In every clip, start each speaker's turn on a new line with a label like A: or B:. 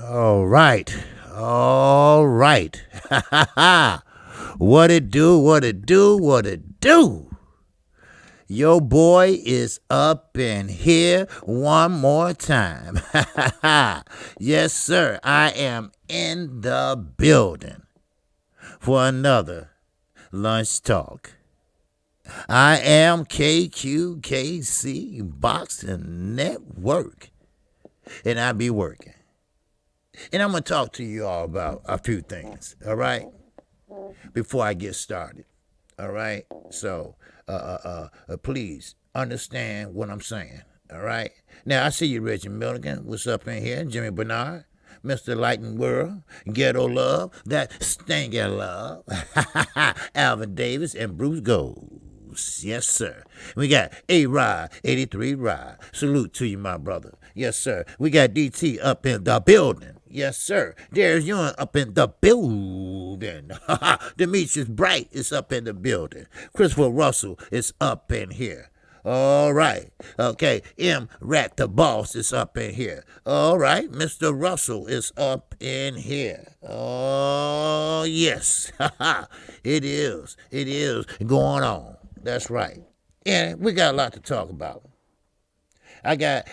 A: All right. All right. What it do, what it do, what it do. Your boy is up in here one more time. Yes, sir. I am in the building for another lunch talk. I am KQKC Boxing Network, and I be working. And I'm going to talk to you all about a few things, all right, before I get started, all right? So, please understand what I'm saying, all right? Now, I see you, Reggie Milligan. What's up in here? Jimmy Bernard, Mr. Lighten World, Ghetto Love, that Stinking Love, Alvin Davis, and Bruce Gold. Yes, sir. We got A-Rod, 83 Rod. Salute to you, my brother. Yes, sir. We got DT up in the building. Yes, sir. There's Young up in the building. Demetrius Bright is up in the building. Christopher Russell is up in here. All right. Okay. M. Rat the Boss is up in here. All right. Mr. Russell is up in here. Oh, yes. It is. It is going on. That's right. And we got a lot to talk about. I got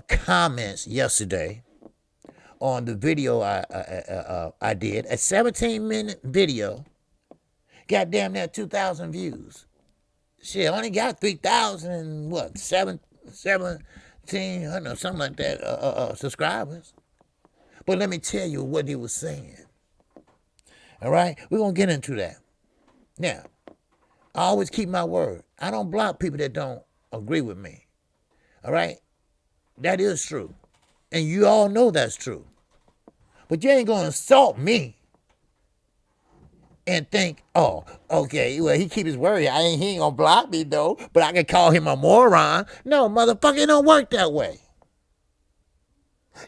A: comments yesterday on the video I did, a 17-minute video. Goddamn, that 2,000 views. Shit, I only got 3,000 what, 1,700, something like that, subscribers. But let me tell you what he was saying. All right, we're gonna get into that. Now, I always keep my word. I don't block people that don't agree with me. All right? That is true. And you all know that's true. But you ain't going to insult me and think, oh, okay, well, he keep his word. He ain't going to block me, though, but I can call him a moron. No, motherfucker, it don't work that way.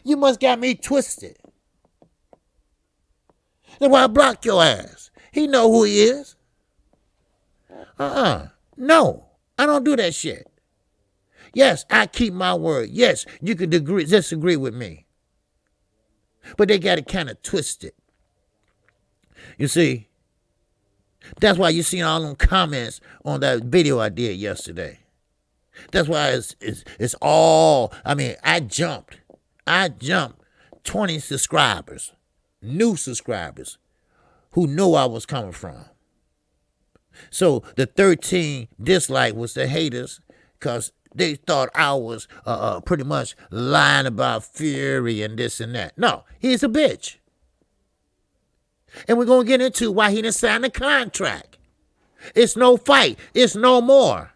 A: You must got me twisted. That's why I blocked your ass. He know who he is. No, I don't do that shit. Yes, I keep my word. Yes, you can disagree with me. But they got it kind of twisted. You see, that's why you seen all them comments on that video I did yesterday. That's why it's all, I mean, I jumped 20 subscribers, new subscribers, who knew I was coming from. So the 13 dislike was the haters, because they thought I was pretty much lying about Fury and this and that. No, he's a bitch. And we're going to get into why he didn't sign the contract. It's no fight. It's no more.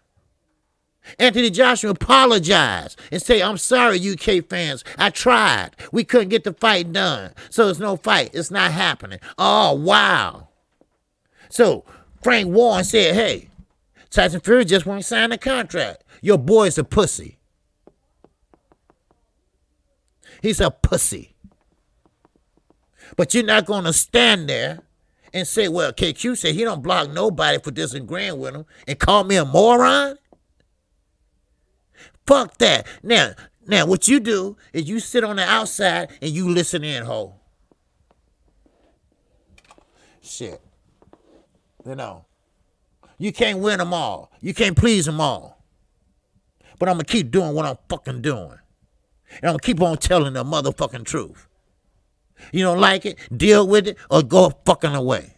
A: Anthony Joshua apologized and say, I'm sorry, UK fans. I tried. We couldn't get the fight done. So it's no fight. It's not happening. Oh, wow. So Frank Warren said, hey, Tyson Fury just won't sign the contract. Your boy's a pussy. He's a pussy. But you're not going to stand there and say, well, KQ said he don't block nobody for disagreeing with him and call me a moron? Fuck that. Now, what you do is you sit on the outside and you listen in, ho. Shit. You know. You can't win them all. You can't please them all. But I'm going to keep doing what I'm fucking doing. And I'm going to keep on telling the motherfucking truth. You don't like it? Deal with it or go fucking away.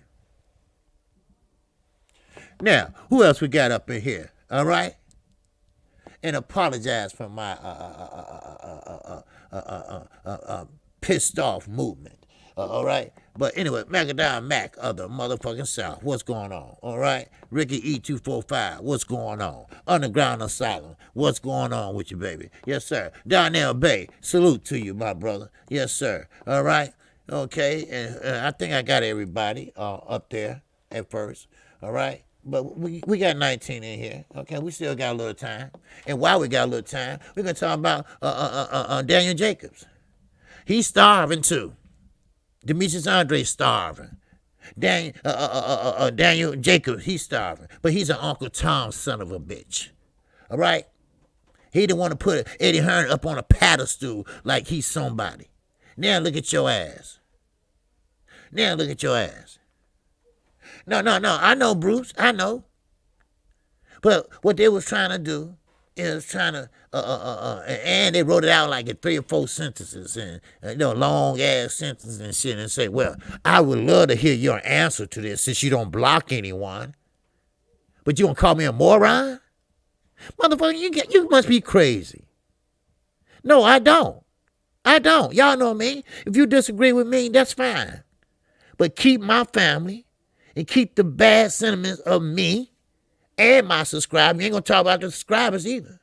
A: Now, who else we got up in here? All right? And apologize for my pissed off movement. All right? But anyway, Macadam Mac of the motherfucking South. What's going on? All right? Ricky E245. What's going on? Underground Asylum. What's going on with you, baby? Yes, sir. Donnell Bay. Salute to you, my brother. Yes, sir. All right? Okay. And I think I got everybody up there at first. All right? But we got 19 in here. Okay? We still got a little time. And while we got a little time, we're going to talk about Daniel Jacobs. He's starving, too. Demetrius Andre starving. Daniel Jacobs, he's starving. But he's an Uncle Tom son of a bitch. All right? He didn't want to put Eddie Hearn up on a pedestal like he's somebody. Now look at your ass. Now look at your ass. No. I know, Bruce. I know. But what they was trying to do is trying to, and they wrote it out like in 3 or 4 sentences and, long ass sentences and shit and say, well, I would love to hear your answer to this since you don't block anyone. But you gonna call me a moron? Motherfucker, you must be crazy. No, I don't. Y'all know me. If you disagree with me, that's fine. But keep my family and keep the bad sentiments of me and my subscribers. You ain't gonna talk about the subscribers either.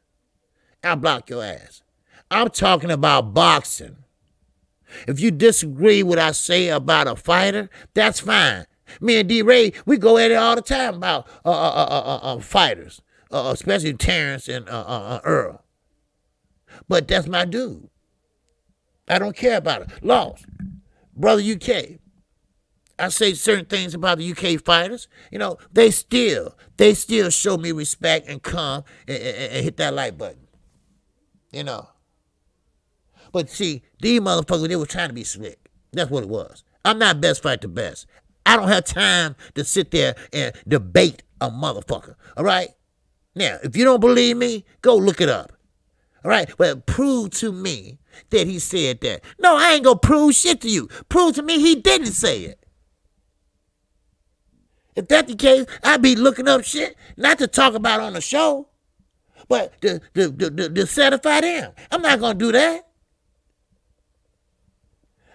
A: I'll block your ass. I'm talking about boxing. If you disagree with what I say about a fighter, that's fine. Me and D-Ray, we go at it all the time about fighters, especially Terrence and Earl. But that's my dude. I don't care about it. Lost. Brother UK. I say certain things about the UK fighters. They still show me respect and come and hit that like button. But see, these motherfuckers, they were trying to be slick. That's what it was. I'm not best fight the best. I don't have time to sit there and debate a motherfucker. All right? Now, if you don't believe me, go look it up. All right? But prove to me that he said that. No, I ain't gonna prove shit to you. Prove to me he didn't say it. If that's the case, I'd be looking up shit, not to talk about on the show, but to satisfy them. I'm not gonna do that.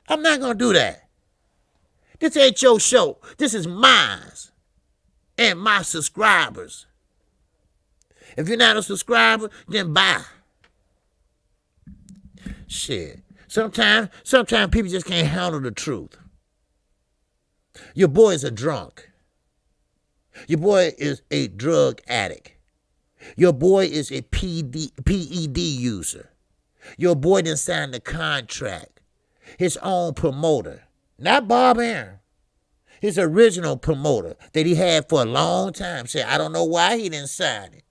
A: I'm not gonna do that. This ain't your show. This is mine and my subscribers. If you're not a subscriber, then bye. Shit. Sometimes people just can't handle the truth. Your boy is a drunk. Your boy is a drug addict. Your boy is a PED user. Your boy didn't sign the contract. His own promoter. Not Bob Aaron. His original promoter that he had for a long time said, I don't know why he didn't sign it.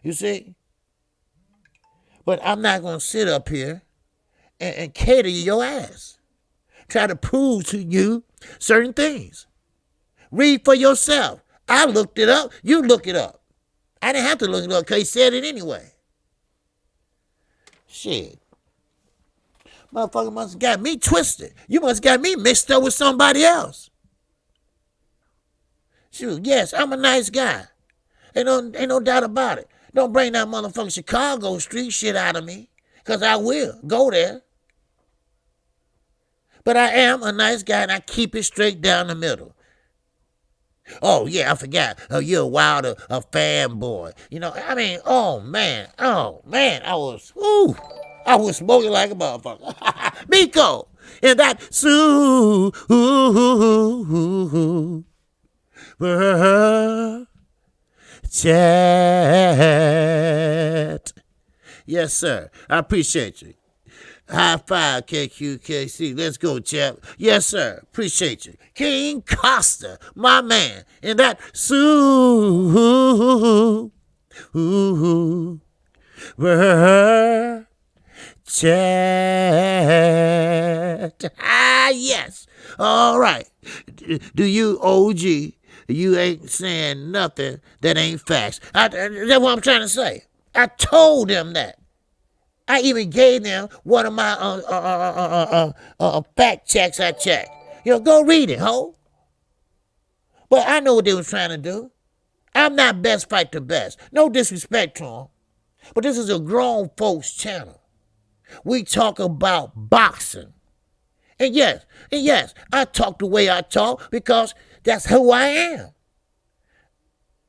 A: You see? But I'm not going to sit up here and cater to your ass. Try to prove to you certain things. Read for yourself. I looked it up. You look it up. I didn't have to look it up because he said it anyway. Shit. Motherfucker must have got me twisted. You must have got me mixed up with somebody else. Shoot, yes, I'm a nice guy. Ain't no doubt about it. Don't bring that motherfucking Chicago street shit out of me, because I will go there. But I am a nice guy, and I keep it straight down the middle. Oh, yeah, I forgot. You're a wilder, a fanboy. Oh, man, I was smoking like a motherfucker. Miko, and that chat. Yes, sir. I appreciate you. High five, KQKC. Let's go, chap. Yes, sir. Appreciate you. King Costa, my man. And that chat. Yes. All right. Do you, OG, you ain't saying nothing that ain't facts. That's what I'm trying to say. I told them that. I even gave them one of my fact checks I checked. Go read it, ho. But I know what they was trying to do. I'm not best fight the best. No disrespect to them. But this is a grown folks channel. We talk about boxing. And yes, I talk the way I talk because that's who I am.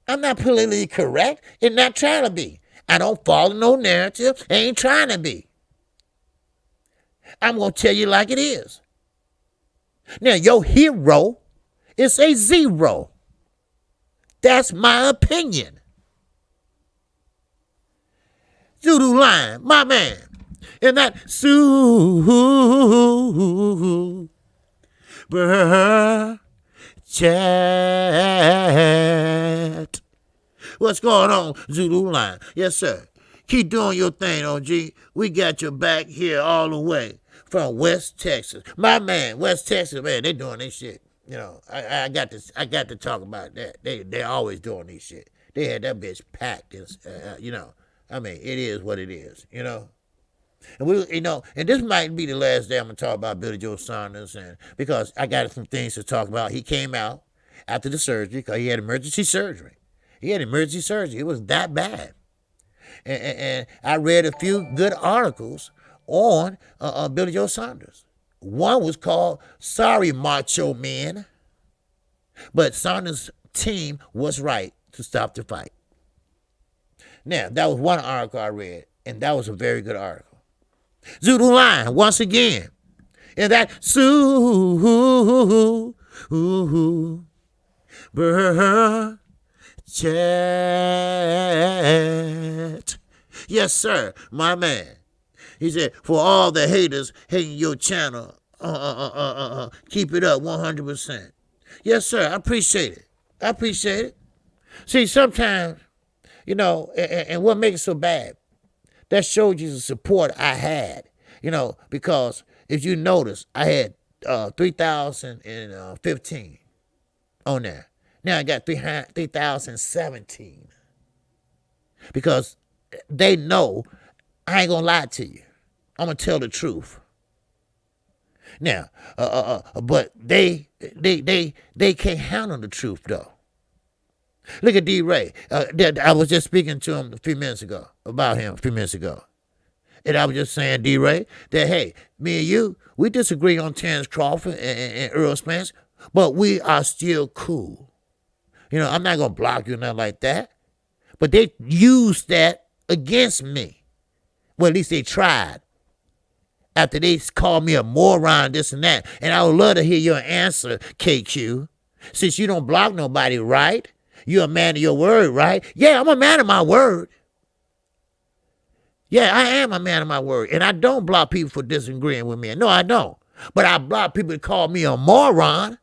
A: I'm not politically correct and not trying to be. I don't follow no narrative. I ain't trying to be. I'm going to tell you like it is. Now, your hero is a zero. That's my opinion. Zulu Lion, my man. And that chat. What's going on, Zulu Lion? Yes, sir. Keep doing your thing, OG. We got your back here all the way from West Texas. My man, West Texas, man, they doing this shit. You know, I got to talk about that. They're always doing this shit. They had that bitch packed. You know, I mean, it is what it is. You know. And and this might be the last day I'm gonna talk about Billy Joe Saunders, and because I got some things to talk about. He came out after the surgery because he had emergency surgery. It was that bad, and I read a few good articles on Billy Joe Saunders. One was called "Sorry, Macho Man," but Saunders' team was right to stop the fight. Now that was one article I read, and that was a very good article. Zulu Line, once again. And that chat. Yes, sir, my man. He said, for all the haters hating your channel, keep it up 100%. Yes, sir, I appreciate it. See, sometimes, and what makes it so bad, that showed you the support I had, because if you notice, I had 3,015 on there. Now I got 3,017 because they know I ain't gonna lie to you. I'm gonna tell the truth. Now, but they can't handle the truth though. Look at D. Ray. I was just speaking to him a few minutes ago. And I was just saying, D. Ray, that, hey, me and you, we disagree on Terrence Crawford and Earl Spence, but we are still cool. I'm not going to block you or nothing like that. But they used that against me. Well, at least they tried. After they called me a moron, this and that. And I would love to hear your answer, KQ. Since you don't block nobody, right? You're a man of your word, right? Yeah, I'm a man of my word. Yeah, I am a man of my word. And I don't block people for disagreeing with me. No, I don't. But I block people that call me a moron.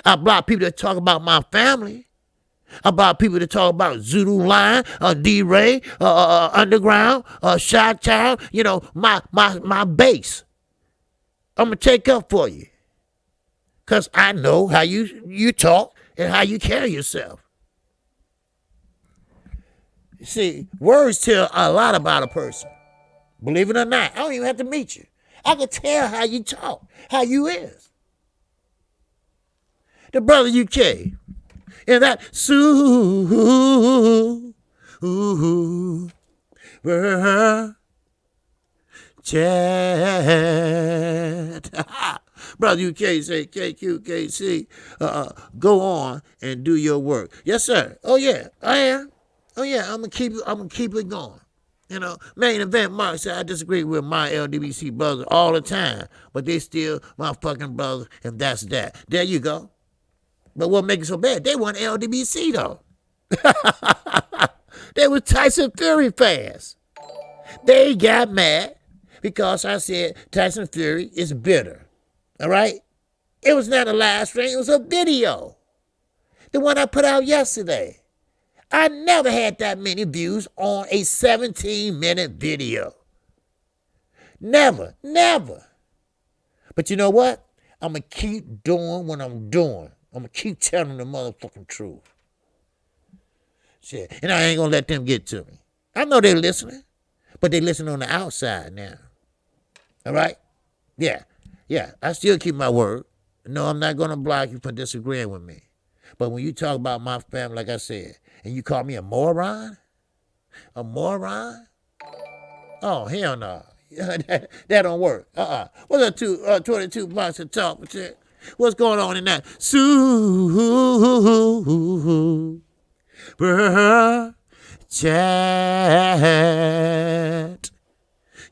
A: I block people that talk about my family. I block people that talk about Zulu Line, D-Ray, Underground, Shot Child, my base. I'm going to take up for you. Because I know how you talk and how you carry yourself. See, words tell a lot about a person. Believe it or not, I don't even have to meet you. I can tell how you talk, how you is. The brother UK, and that chat. Brother UK say, KQKC, go on and do your work. Yes, sir. Oh, yeah, I am. Oh, yeah, I'm gonna keep it going. Main event Mark said, I disagree with my LDBC brothers all the time, but they still my fucking brothers, and that's that. There you go. But what makes it so bad, they weren't LDBC, though. They were Tyson Fury fans. They got mad because I said Tyson Fury is bitter. All right? It was not a live stream. It was a video. The one I put out yesterday. I never had that many views on a 17-minute video. Never. But you know what? I'm going to keep doing what I'm doing. I'm going to keep telling the motherfucking truth. Shit. And I ain't going to let them get to me. I know they're listening, but they listen on the outside now. All right? Yeah, I still keep my word. No, I'm not going to block you for disagreeing with me. But when you talk about my family, like I said, and you call me a moron? A moron? Oh, hell no. that don't work. What's that 22 blocks of talk? What's going on in that? Chat.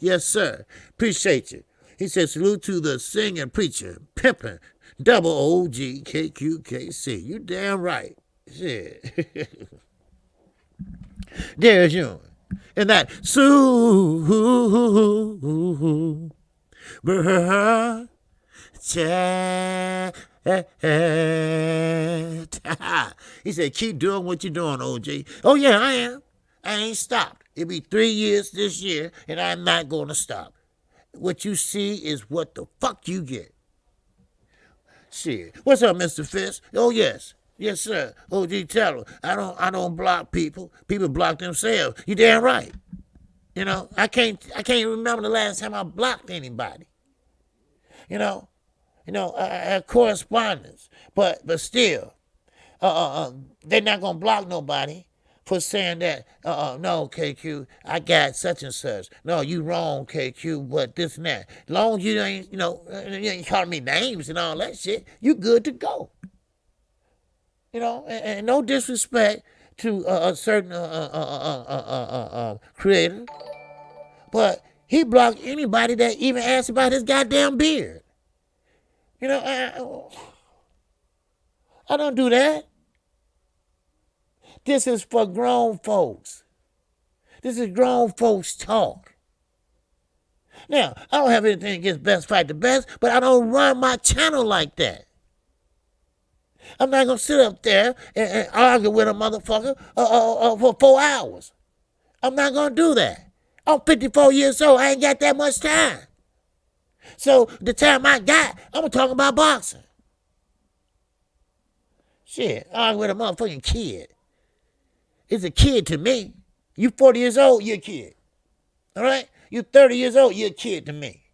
A: Yes, sir. Appreciate you. He said, salute to the singing preacher, pimping, double OG KQKC. You damn right. Shit. There's you. And that chat. He said, keep doing what you're doing, OG. Oh, yeah, I am. I ain't stopped. It'll be 3 years this year, and I'm not going to stop. What you see is what the fuck you get. Shit. What's up, Mr. Fisk? Oh, yes. Yes, sir. OG Teller. I don't block people. People block themselves. You damn right. You know, I can't remember the last time I blocked anybody. You know, I had correspondence, but still, they're not gonna block nobody for saying that. No, KQ, I got such and such. No, you wrong, KQ. But this and that. As long as you ain't, you ain't calling me names and all that shit, you good to go. You know, and no disrespect to a certain creator, but he blocked anybody that even asked about his goddamn beard. You know, I don't do that. This is for grown folks. This is grown folks talk. Now, I don't have anything against Best Fight the Best, but I don't run my channel like that. I'm not going to sit up there and argue with a motherfucker for 4 hours. I'm not going to do that. I'm 54 years old. I ain't got that much time. So the time I got, I'm going to talk about boxing. Shit, argue with a motherfucking kid. It's a kid to me. You 40 years old, you're a kid. All right? You 30 years old, you're a kid to me.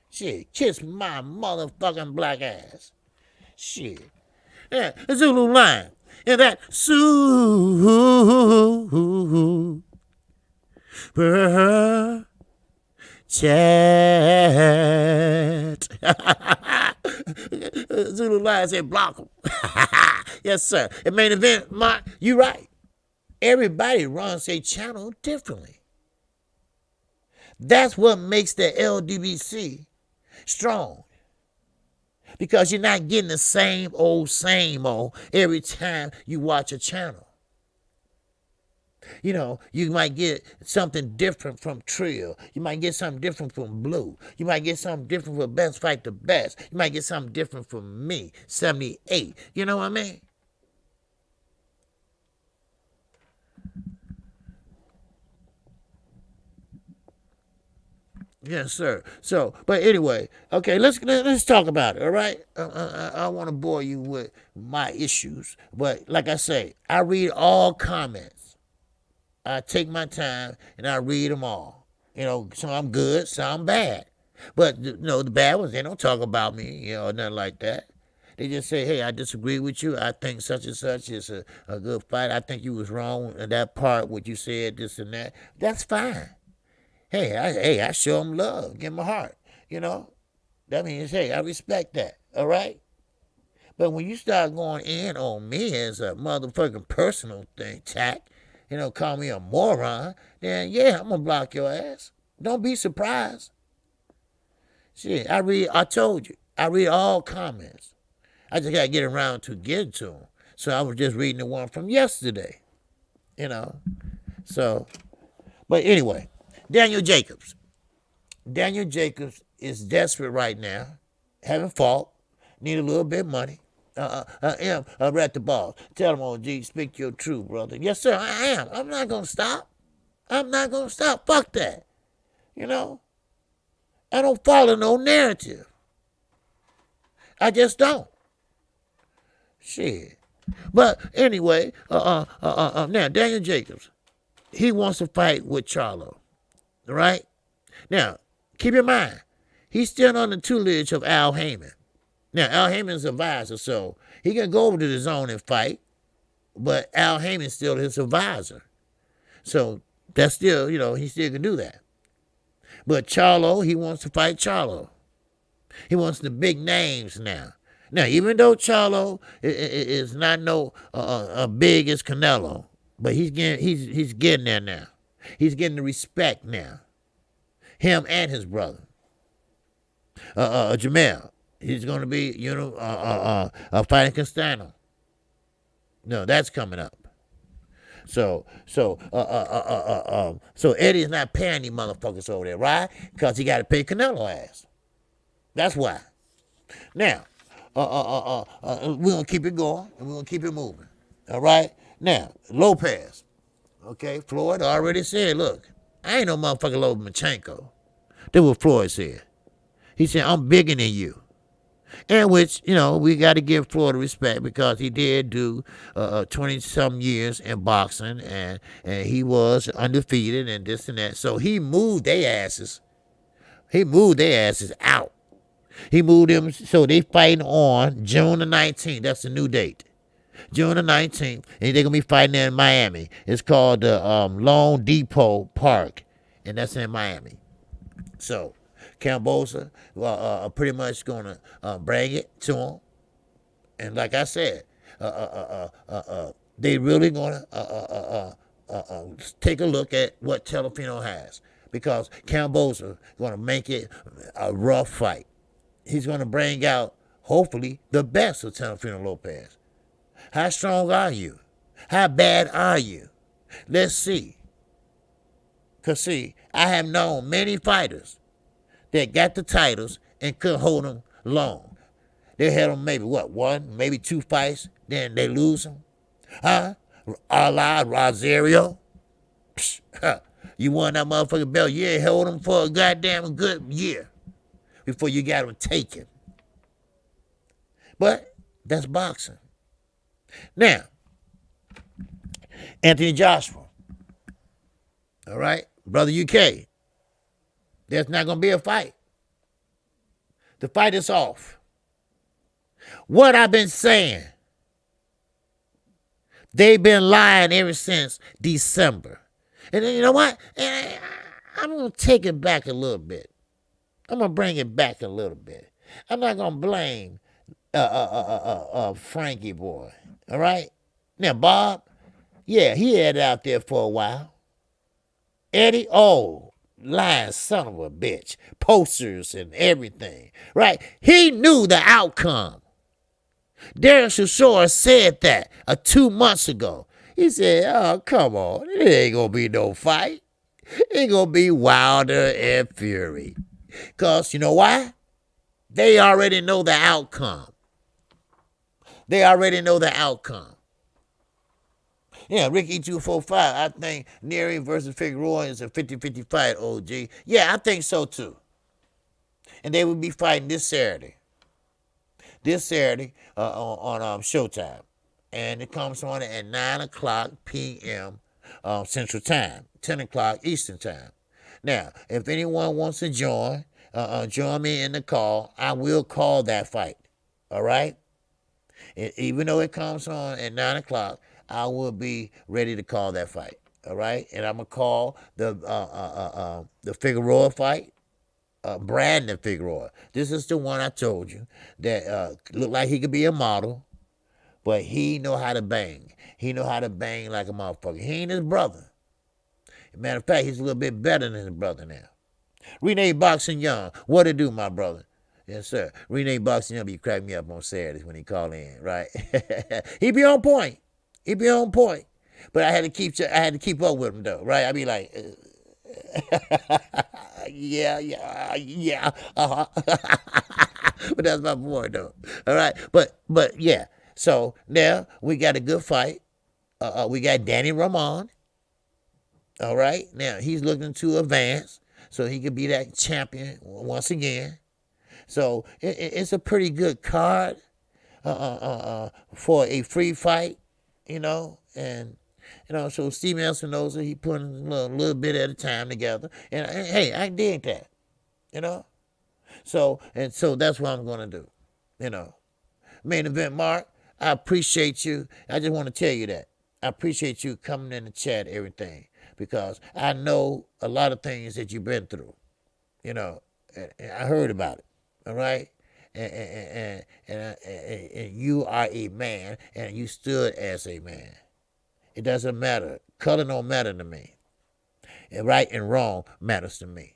A: Shit, kiss my motherfucking black ass. Shit. Yeah, the Zulu line. And that super chat. Zulu line said block him. Yes, sir. It main event, Mark, you right. Everybody runs their channel differently. That's what makes the LDBC strong. Because you're not getting the same old every time you watch a channel. You know, you might get something different from Trill. You might get something different from Blue. You might get something different from Best Fight the Best. You might get something different from me, 78. You know what I mean? Yes, sir. So, but anyway, okay, let's talk about it. All right, I want to bore you with my issues, but like I say, I read all comments. I take my time and I read them all. You know, some I'm good, some bad. But you know, the bad ones, they don't talk about me, you know, nothing like that. They just say, hey, I disagree with you. I think such and such is a good fight. I think you was wrong in that part, what you said, this and that. That's fine. Hey, I show them love, give them a heart, you know. That means, hey, I respect that, all right? But when you start going in on me as a motherfucking personal thing, you know, call me a moron, then, yeah, I'm going to block your ass. Don't be surprised. Shit, I told you, I read all comments. I just got to get around to getting to them. So I was just reading the one from yesterday, you know. So, but anyway. Daniel Jacobs. Daniel Jacobs is desperate right now, having fought, need a little bit of money. I'm at the ball. Tell him, OG, speak your truth, brother. Yes, sir, I am. I'm not going to stop. I'm not going to stop. Fuck that. You know? I don't follow no narrative. I just don't. Shit. But anyway, now, Daniel Jacobs, he wants to fight with Charlo. Right? Now, keep in mind, he's still on the tutelage of Al Heyman. Now, Al Heyman's advisor, so he can go over to the zone and fight, but Al Heyman's still his advisor. So that's still, you know, he still can do that. But Charlo, he wants to fight Charlo. He wants the big names now. Now, even though Charlo is not big as Canelo, but he's getting there now. He's getting the respect now. Him and his brother. Jamel. He's going to be, you know, fighting Castano. No, that's coming up. So Eddie's not paying these motherfuckers over there, right? Because he got to pay Canelo ass. That's why. Now, we're going to keep it going and we're going to keep it moving. All right? Now, Lopez. Okay, Floyd already said, look, I ain't no motherfucking Lomachenko. That's what Floyd said. He said, I'm bigger than you. And which, we got to give Floyd respect because he did do 20-some years in boxing, and he was undefeated and this and that. So he moved their asses. He moved their asses out. He moved them, so they fighting on June the 19th. That's the new date. June the 19th, and they're going to be fighting in Miami. It's called the Lone Depot Park, and that's in Miami. So Cambosa pretty much going to bring it to him. And like I said, they really going to take a look at what Telefino has, because Cambosa going to make it a rough fight. He's going to bring out, hopefully, the best of Telefino Lopez. How strong are you? How bad are you? Let's see. Because, see, I have known many fighters that got the titles and couldn't hold them long. They had them maybe, one, maybe two fights, then they lose them. Huh? A la Rosario. You won that motherfucking belt. You ain't held them for a goddamn good year before you got them taken. But that's boxing. Now, Anthony Joshua. All right? Brother UK. There's not going to be a fight. The fight is off. What I've been saying, they've been lying ever since December. And then, you know what? I'm going to take it back a little bit. I'm going to bring it back a little bit. I'm not going to blame Frankie boy. All right? Now, Bob, yeah, he had it out there for a while. Eddie, lying son of a bitch. Posters and everything. Right? He knew the outcome. Darren Shashore said that 2 months ago. He said, oh, come on. It ain't going to be no fight. It ain't going to be Wilder and Fury. Because, you know why? They already know the outcome. They already know the outcome. Yeah, Ricky 245, I think Neri versus Figueroa is a 50-50 fight, OG. Yeah, I think so too. And they will be fighting this Saturday. This Saturday on Showtime. And it comes on at 9 o'clock p.m. Central Time, 10 o'clock Eastern Time. Now, if anyone wants to join me in the call, I will call that fight. All right? Even though it comes on at 9 o'clock, I will be ready to call that fight. All right? And I'm going to call the Figueroa fight. Brandon Figueroa. This is the one I told you that looked like he could be a model, but he know how to bang. He know how to bang like a motherfucker. He ain't his brother. Matter of fact, he's a little bit better than his brother now. Renee Boxing Young. What it do, my brother? Yes, sir. Renee Boxing Young be cracking me up on Saturdays when he call in, right? He be on point. He be on point. But I had to keep up with him though, right? I be like, yeah, uh-huh. But that's my boy though. All right. But yeah. So now we got a good fight. We got Danny Ramon. All right. Now he's looking to advance so he could be that champion once again. So it's a pretty good card for a free fight, and so Steven Espinosa, he putting a little bit at a time together, and hey, I dig that, So that's what I'm gonna do, Main Event Mark, I appreciate you. I just want to tell you that I appreciate you coming in the chat, everything, because I know a lot of things that you've been through, and I heard about it. All right, and you are a man, and you stood as a man. It doesn't matter. Color don't matter to me. And right and wrong matters to me.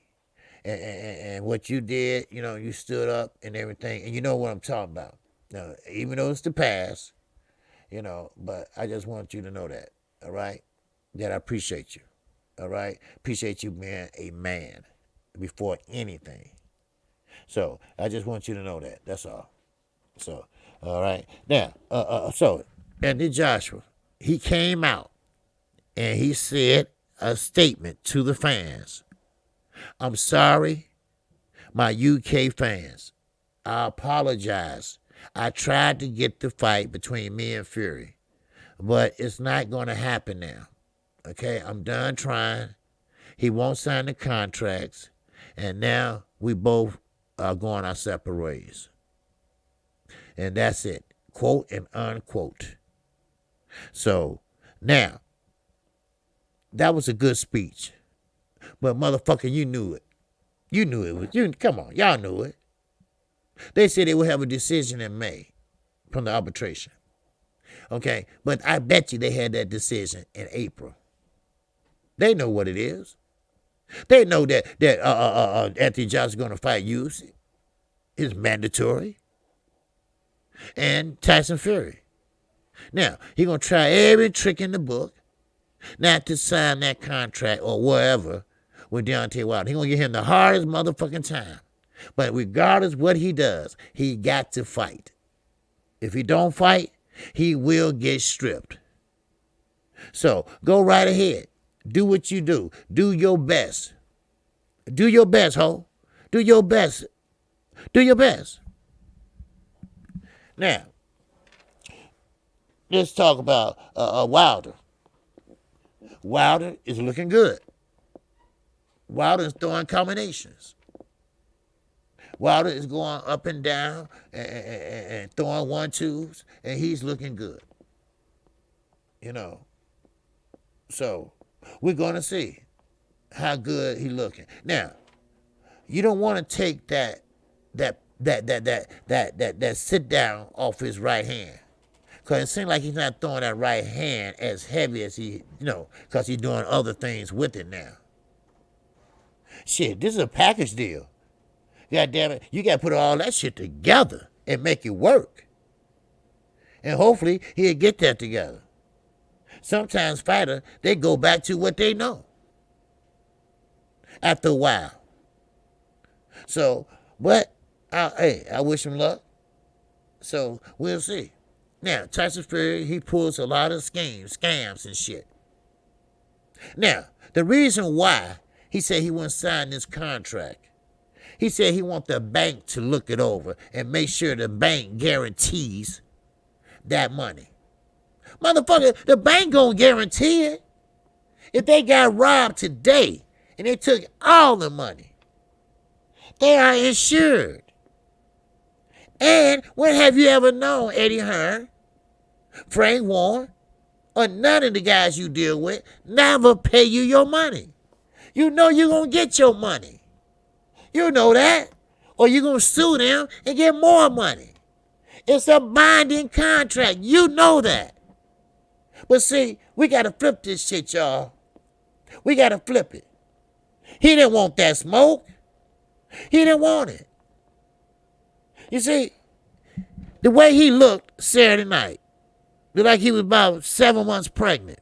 A: And what you did, you stood up and everything, and you know what I'm talking about. Now, even though it's the past, but I just want you to know that, all right, that I appreciate you, all right, appreciate you being a man before anything. So I just want you to know that. That's all. So, all right. Now, so Anthony Joshua, he came out and he said a statement to the fans. I'm sorry, my UK fans. I apologize. I tried to get the fight between me and Fury, but it's not going to happen now. Okay, I'm done trying. He won't sign the contracts, and now we both are going our separate ways. And that's it. Quote and unquote. So, now, that was a good speech. But motherfucker, you knew it. You knew it was, come on, y'all knew it. They said they would have a decision in May from the arbitration. Okay, but I bet you they had that decision in April. They know what it is. They know that Anthony Johnson's going to fight UFC. It's mandatory. And Tyson Fury. Now, he's going to try every trick in the book not to sign that contract or whatever with Deontay Wilder. He's going to give him the hardest motherfucking time. But regardless what he does, he got to fight. If he don't fight, he will get stripped. So, go right ahead. Do what you do. Do your best. Do your best, ho. Do your best. Do your best. Now, let's talk about Wilder. Wilder is looking good. Wilder is throwing combinations. Wilder is going up and down and throwing 1-2s, and he's looking good. You know. So, we're going to see how good he's looking. Now, you don't want to take that sit down off his right hand. Because it seems like he's not throwing that right hand as heavy as he, because he's doing other things with it now. Shit, this is a package deal. God damn it, you got to put all that shit together and make it work. And hopefully he'll get that together. Sometimes fighters, they go back to what they know after a while. So, but, I wish him luck. So, we'll see. Now, Tyson Fury, he pulls a lot of scams and shit. Now, the reason why he said he wouldn't sign this contract, he said he wants the bank to look it over and make sure the bank guarantees that money. Motherfucker, the bank gonna guarantee it. If they got robbed today and they took all the money, they are insured. And when have you ever known Eddie Hearn, Frank Warren, or none of the guys you deal with never pay you your money? You know you're going to get your money. You know that. Or you're going to sue them and get more money. It's a binding contract. You know that. But see, we got to flip this shit, y'all. We got to flip it. He didn't want that smoke. He didn't want it. You see, the way he looked Saturday night, looked like he was about 7 months pregnant.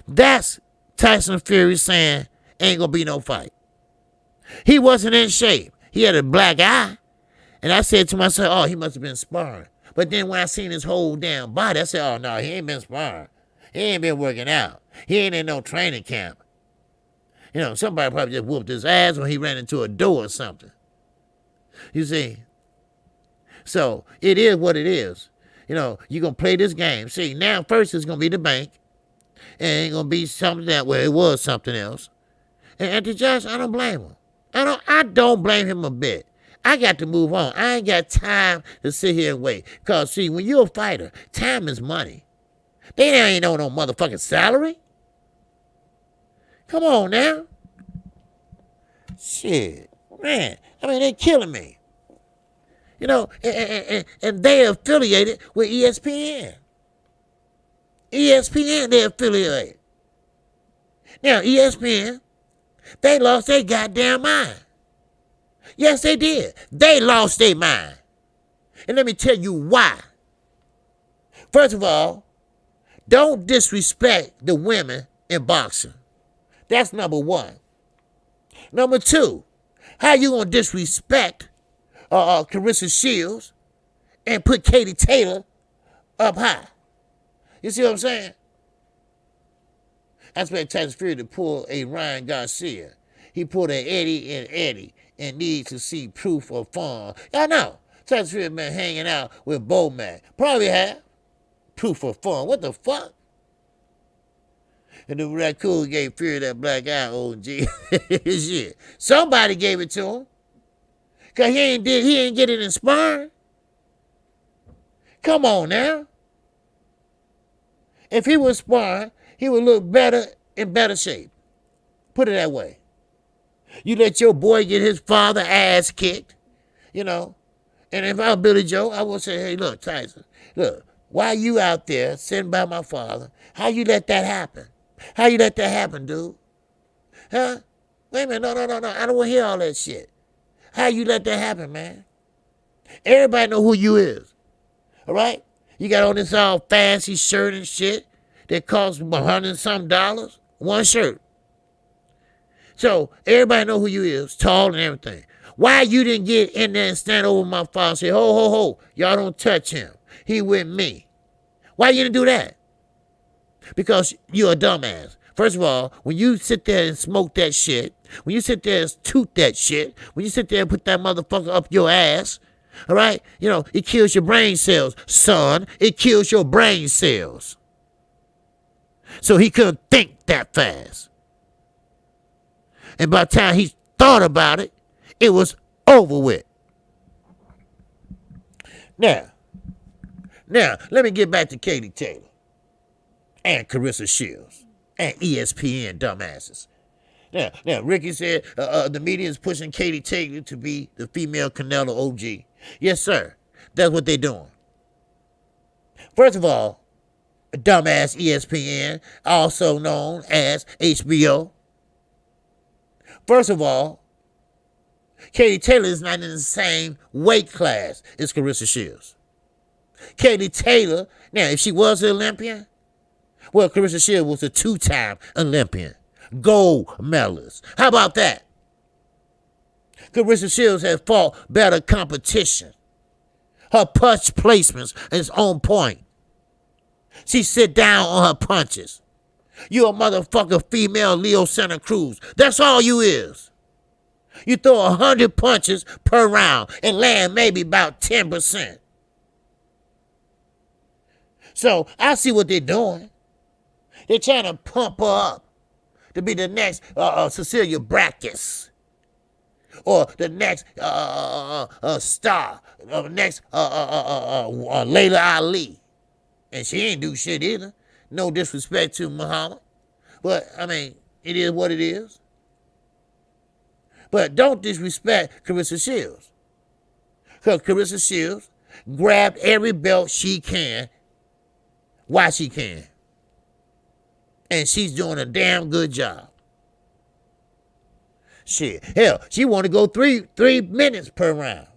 A: That's Tyson Fury saying ain't gonna be no fight. He wasn't in shape. He had a black eye. And I said to myself, oh, he must have been sparring. But then when I seen his whole damn body, I said, oh, no, he ain't been sparring. He ain't been working out. He ain't in no training camp. Somebody probably just whooped his ass when he ran into a door or something. You see? So, it is what it is. You're going to play this game. See, now first it's going to be the bank. And it ain't going to be something that, well, it was something else. And Anthony Johnson, I don't blame him. I don't blame him a bit. I got to move on. I ain't got time to sit here and wait. Because, see, when you're a fighter, time is money. They ain't no motherfucking salary. Come on now. Shit. Man, they're killing me. And they affiliated with ESPN. ESPN, they affiliated. Now, ESPN, they lost their goddamn mind. Yes, they did. They lost their mind. And let me tell you why. First of all, don't disrespect the women in boxing. That's number one. Number two, how you gonna disrespect Carissa Shields and put Katie Taylor up high? You see what I'm saying? I expect Tyson Fury to pull a Ryan Garcia. He pulled an Eddie and needs to see proof of fun. Y'all know Tyson Fury been hanging out with Bowman. Probably have proof of fun. What the fuck? And the raccoon gave Fury that black eye, OG. Shit. Somebody gave it to him. Cause he ain't get it in sparring. Come on now. If he was sparring, he would look better, in better shape. Put it that way. You let your boy get his father ass kicked, you know. And if I was Billy Joe, I would say, hey, look, Tyson, look, why you out there sitting by my father? How you let that happen? How you let that happen, dude? Huh? Wait a minute, no. I don't want to hear all that shit. How you let that happen, man? Everybody know who you is. All right? You got on this all fancy shirt and shit that costs $100 and some, one shirt. So everybody know who you is, tall and everything. Why you didn't get in there and stand over my father and say, ho, y'all don't touch him. He with me. Why you didn't do that? Because you're a dumbass. First of all, when you sit there and smoke that shit, when you sit there and toot that shit, when you sit there and put that motherfucker up your ass, all right? You know, it kills your brain cells, son. It kills your brain cells. So he couldn't think that fast. And by the time he thought about it, it was over with. Now, let me get back to Katie Taylor and Carissa Shields and ESPN dumbasses. Now, Ricky said the media is pushing Katie Taylor to be the female Canelo OG. Yes, sir. That's what they're doing. First of all, dumbass ESPN, also known as HBO. First of all, Katie Taylor is not in the same weight class as Carissa Shields. Katie Taylor, now, if she was an Olympian, well, Carissa Shields was a two-time Olympian. Gold medalist. How about that? Carissa Shields has fought better competition. Her punch placements is on point. She sit down on her punches. You a motherfucker female Leo Santa Cruz. That's all you is. You throw 100 punches per round and land maybe about 10%. So I see what they're doing. They're trying to pump her up to be the next Cecilia Brækhus, or the next star, or the next Layla Ali. And she ain't do shit either. No disrespect to Muhammad. But, I mean, it is what it is. But don't disrespect Carissa Shields. Because Carissa Shields grabbed every belt she can while she can. And she's doing a damn good job. Shit. Hell, she want to go three minutes per round.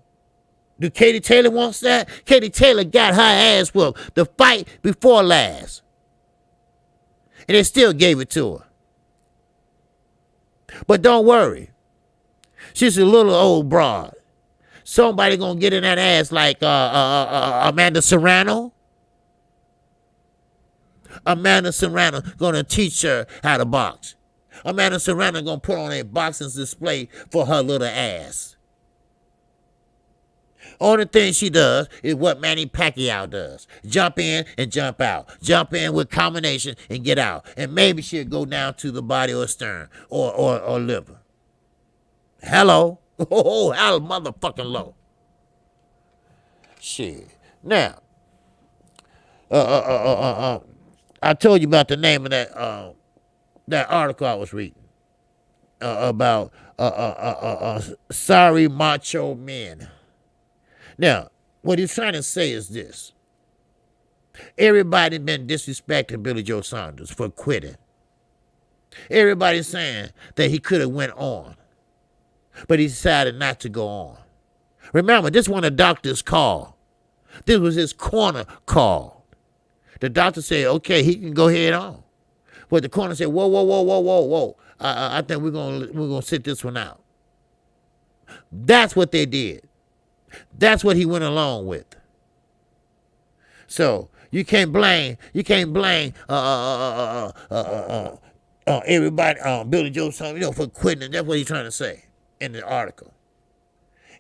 A: Do Katie Taylor wants that? Katie Taylor got her ass whooped the fight before last. And they still gave it to her. But don't worry. She's a little old broad. Somebody gonna get in that ass like Amanda Serrano. Amanda Serrano gonna teach her how to box. Amanda Serrano gonna put on a boxing display for her little ass. Only thing she does is what Manny Pacquiao does. Jump in and jump out. Jump in with combination and get out. And maybe she'll go down to the body or stern or liver. Hello? Oh, how motherfucking low. Shit. Now, I told you about the name of that article I was reading about sorry macho men. Now, what he's trying to say is this. Everybody been disrespecting Billy Joe Saunders for quitting. Everybody's saying that he could have went on, but he decided not to go on. Remember, this one the doctor's call. This was his corner call. The doctor said, okay, he can go head on. But the corner said, whoa. I think we're gonna sit this one out. That's what they did. That's what he went along with. So you can't blame everybody, Billy Joe something, for quitting. That's what he's trying to say in the article.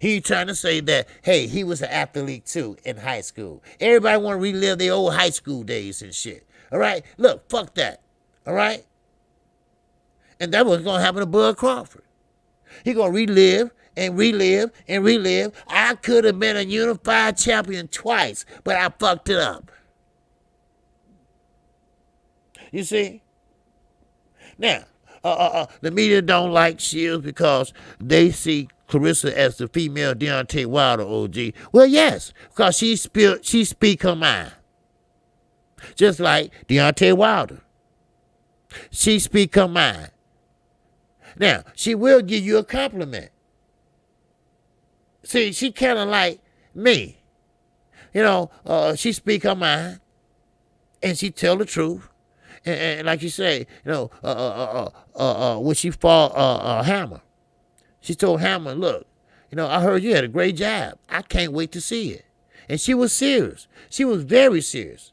A: He's trying to say that, hey, he was an athlete too in high school. Everybody want to relive their old high school days and shit. All right? Look, fuck that. All right? And that was going to happen to Bud Crawford. He going to relive and relive and relive. I could have been a unified champion twice, but I fucked it up. You see? Now, the media don't like Shields because they see Clarissa as the female Deontay Wilder OG. Well, yes, because she speak her mind. Just like Deontay Wilder. She speak her mind. Now, she will give you a compliment. See, she kind of like me. She speak her mind, and she tell the truth. And like you say, when she fought Hammer, she told Hammer, look, I heard you had a great jab. I can't wait to see it. And she was serious. She was very serious.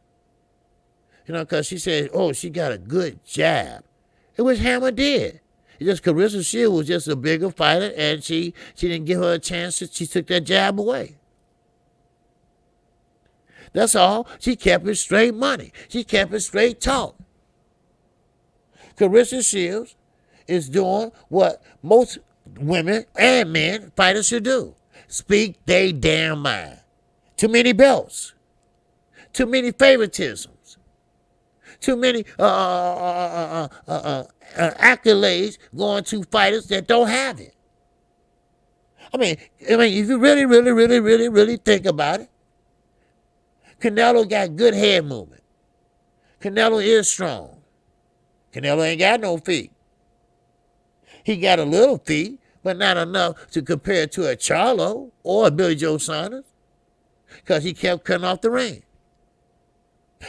A: Because she said, oh, she got a good jab. It was Hammer did. It's just Clarissa Shields was just a bigger fighter, and she didn't give her a chance. She took that jab away. That's all. She kept it straight money. She kept it straight talk. Clarissa Shields is doing what most women and men fighters should do. Speak they damn mind. Too many belts. Too many favoritisms. Too many accolades going to fighters that don't have it. I mean, if you really think about it, Canelo got good head movement. Canelo is strong. Canelo ain't got no feet. He got a little feet, but not enough to compare to a Charlo or a Billy Joe Saunders, because he kept cutting off the ring.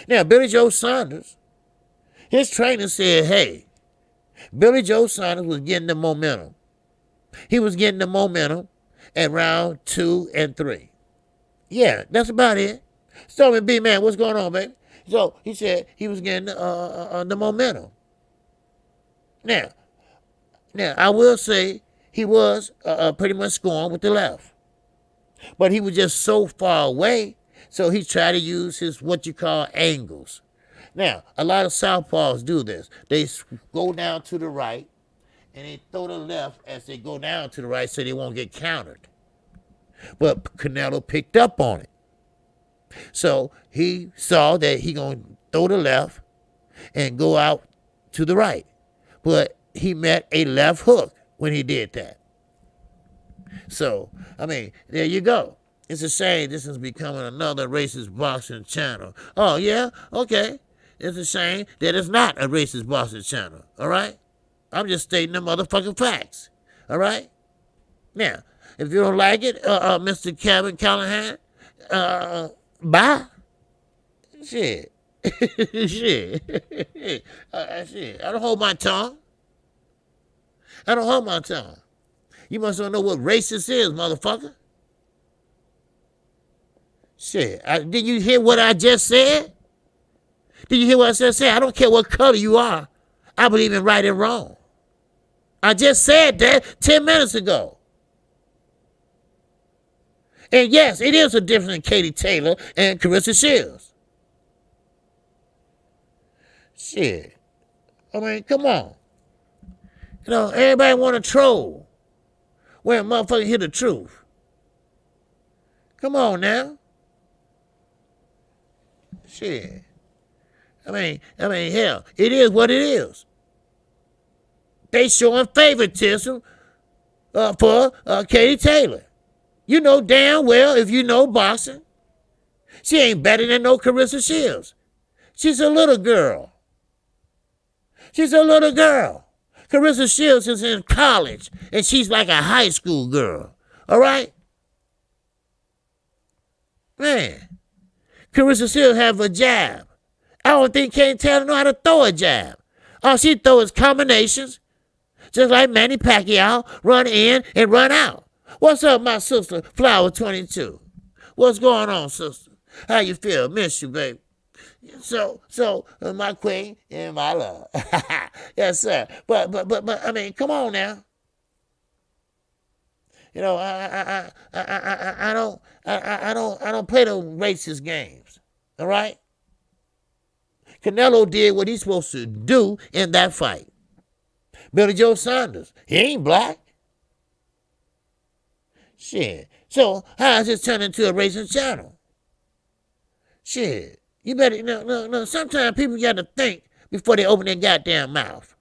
A: Now, Billy Joe Saunders, his trainer said, hey, Billy Joe Saunders was getting the momentum. He was getting the momentum at round 2 and 3. Yeah, that's about it. So, B-Man, what's going on, baby? So, he said he was getting the momentum. Now, I will say he was pretty much scoring with the left. But he was just so far away, so he tried to use his what you call angles. Now, a lot of southpaws do this. They go down to the right, and they throw the left as they go down to the right so they won't get countered. But Canelo picked up on it. So he saw that he going to throw the left and go out to the right. But he met a left hook when he did that. So, there you go. It's a shame this is becoming another racist boxing channel. Oh, yeah? Okay. It's a shame that it's not a racist boxing channel. All right? I'm just stating the motherfucking facts. All right? Now, if you don't like it, Mr. Kevin Callahan, bye. Shit. Shit. Shit. I don't hold my tongue. You must not know what racist is, motherfucker. Shit. Did you hear what I just said? Did you hear what I just said? I don't care what color you are. I believe in right and wrong. I just said that 10 minutes ago. And yes, it is a difference in Katie Taylor and Clarissa Shields. Shit. Come on. Everybody want to troll when a motherfucker hear the truth. Come on now. Shit. Hell, it is what it is. They showing favoritism for Katie Taylor. You know damn well, if you know boxing, she ain't better than no Clarissa Shields. She's a little girl. Clarissa Shields is in college, and she's like a high school girl. All right? Man, Clarissa Shields have a jab. I don't think Katie Taylor know how to throw a jab. All she throw is combinations, just like Manny Pacquiao, run in and run out. What's up, my sister, Flower 22? What's going on, sister? How you feel? Miss you, babe. So, my queen and my love. Yes, sir. But, I mean, come on now. You know, I don't play those racist games. All right. Canelo did what he's supposed to do in that fight. Billy Joe Saunders, he ain't black. Shit. So how is this turn into a racist channel? Shit. You better no. Sometimes people got to think before they open their goddamn mouth.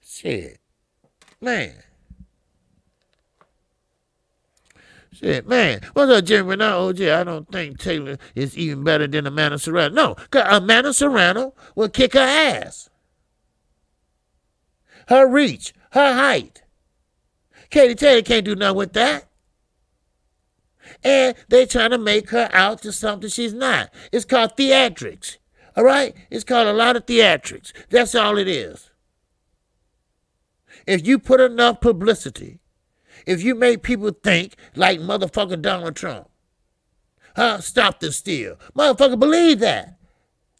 A: Shit. Man. Shit, man. What's up, Jimmy? Now, OJ, I don't think Taylor is even better than Amanda Serrano. No, because Amanda Serrano will kick her ass. Her reach, her height. Katie Taylor can't do nothing with that. And they trying to make her out to something she's not. It's called theatrics. All right? It's called a lot of theatrics. That's all it is. If you put enough publicity, if you make people think like motherfucker Donald Trump, stop the steal. Motherfucker believe that.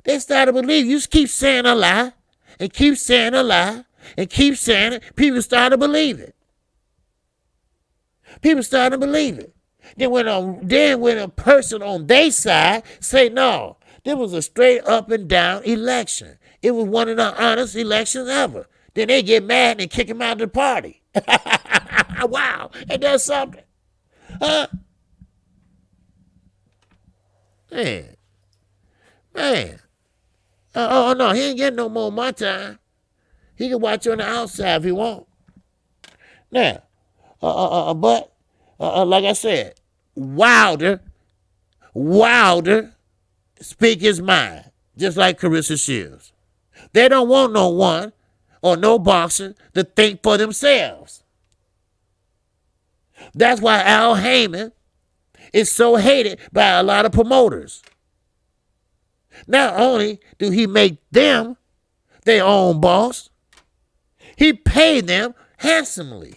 A: They start to believe. You just keep saying a lie and keep saying a lie and keep saying it. People start to believe it. People start to believe it. Then when a person on their side say no, this was a straight up and down election. It was one of the honest elections ever. Then they get mad and kick him out of the party. Wow, ain't that something? Huh? Man. Oh, no, he ain't getting no more of my time. He can watch you on the outside if he want. Now, but like I said, Wilder speak his mind, just like Carissa Shields. They don't want no one or no boxer to think for themselves. That's why Al Heyman is so hated by a lot of promoters. Not only do he make them their own boss, he paid them handsomely.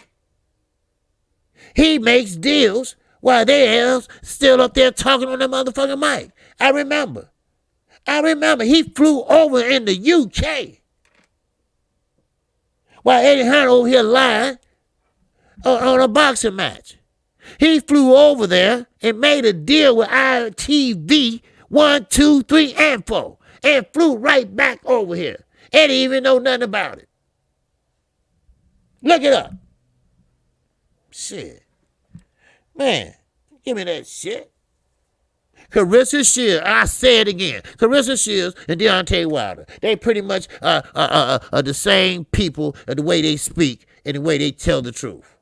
A: He makes deals while they else still up there talking on the motherfucking mic. I remember he flew over in the UK while Eddie Hearn over here lying on a boxing match. He flew over there and made a deal with ITV 1, 2, 3, and 4 and flew right back over here. Eddie even know nothing about it. Look it up. Shit. Man, give me that shit. Carissa Shields, I say it again. Carissa Shields and Deontay Wilder. They pretty much are the same people the way they speak and the way they tell the truth.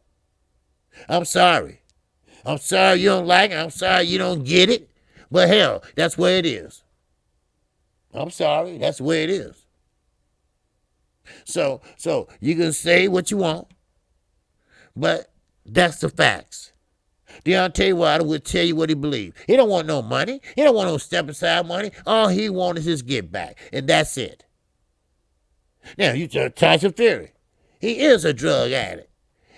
A: I'm sorry. I'm sorry you don't like it. I'm sorry you don't get it. But hell, that's where it is. I'm sorry. That's where it is. So you can say what you want, but that's the facts. Deontay Wilder will tell you what he believes. He don't want no money. He don't want no step aside money. All he wants is his get back, and that's it. Now, you Tyson Fury. He is a drug addict.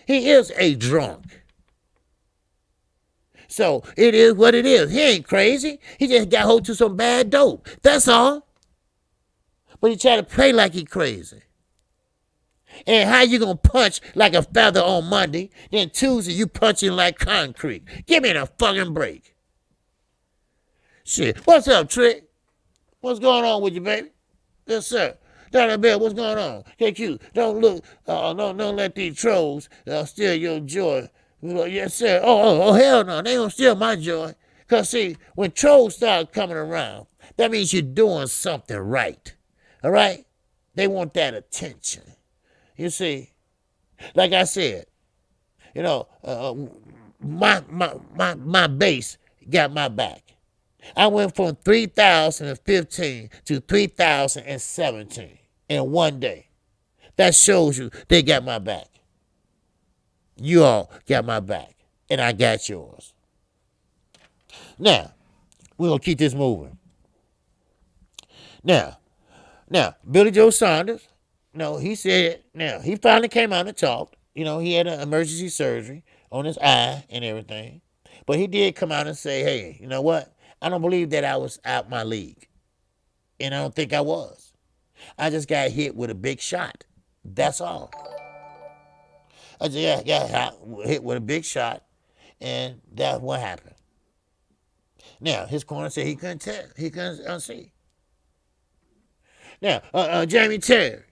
A: He is a drunk. So it is what it is. He ain't crazy. He just got hold to some bad dope. That's all. But he try to play like he crazy. And how you gonna punch like a feather on Monday, then Tuesday you punching like concrete? Give me the fucking break. Shit. What's up, Trick? What's going on with you, baby? Yes, sir. Down there, Bill, what's going on? KQ, don't look, don't let these trolls steal your joy. Yes, sir. Oh, hell no. They don't steal my joy. Because, see, when trolls start coming around, that means you're doing something right. All right? They want that attention. You see, like I said, you know, my base got my back. I went from 3,015 to 3,017 in one day. That shows you they got my back. You all got my back, and I got yours. Now, we're going to keep this moving. Now, Billy Joe Saunders, he said, he finally came out and talked. You know, he had an emergency surgery on his eye and everything. But he did come out and say, hey, you know what? I don't believe that I was out my league. And I don't think I was. I just got hit with a big shot. That's all. I just got hit with a big shot, and that's what happened. Now, his corner said he couldn't tell. He couldn't see. Now, Jamie Terry.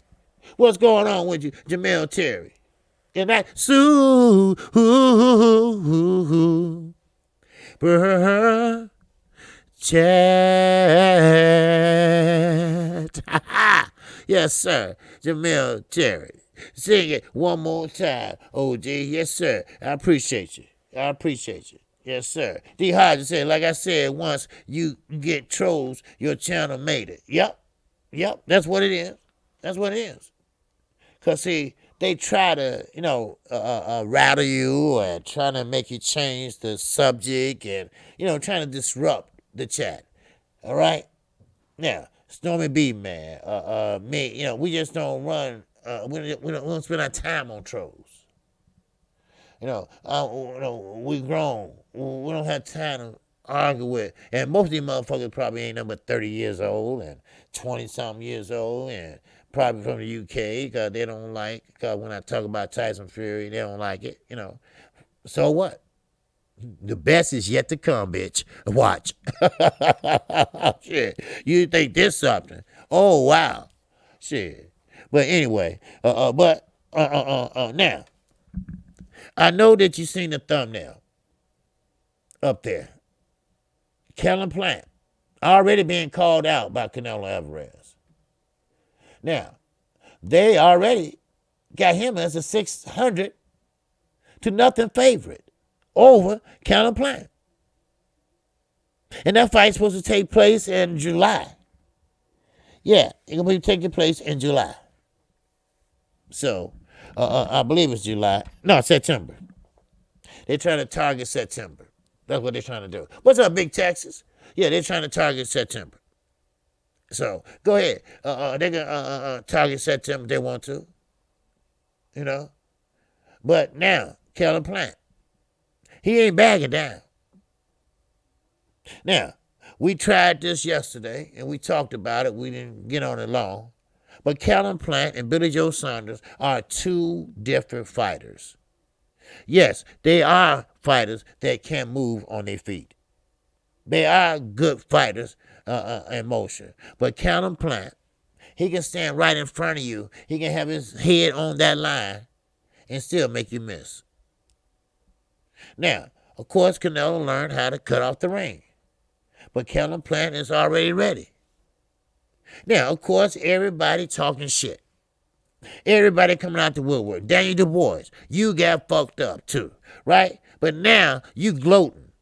A: What's going on with you, Jamel Terry? And that chat. Yes, sir. Jamel Terry. Sing it one more time, OG. Yes, sir. I appreciate you. I appreciate you. Yes, sir. D. Hodges said, like I said, once you get trolls, your channel made it. Yep. Yep. That's what it is. That's what it is. Because, see, they try to, rattle you and trying to make you change the subject and, trying to disrupt the chat. All right? Now, Stormy B, man, me, we just don't run, we don't spend our time on trolls. We grown. We don't have time to argue with. And most of these motherfuckers probably ain't nothing but 30 years old and 20-something years old and probably from the UK because they don't like, because when I talk about Tyson Fury, they don't like it, So what? The best is yet to come, bitch. Watch. Shit. You think this something? Oh, wow. Shit. But anyway, now, I know that you seen the thumbnail up there. Kellen Plant already being called out by Canelo Alvarez. Now, they already got him as a 600 to nothing favorite over Kellen Plant. And that fight's supposed to take place in July. Yeah, it's going to be taking place in July. So, I believe it's July. No, September. They're trying to target September. That's what they're trying to do. What's up, Big Texas? Yeah, they're trying to target September. So, go ahead. They can target September if they want to. But now, Kellen Plant, he ain't bagging down. Now, we tried this yesterday, and we talked about it. We didn't get on it long. But Kellen Plant and Billy Joe Saunders are two different fighters. Yes, they are fighters that can move on their feet. They are good fighters in motion. But Kellen Plant, he can stand right in front of you. He can have his head on that line and still make you miss. Now, of course, Canelo learned how to cut off the ring. But Kellen Plant is already ready. Now, of course, everybody talking shit. Everybody coming out the woodwork. Daniel Du Bois, you got fucked up too, right? But now you gloating.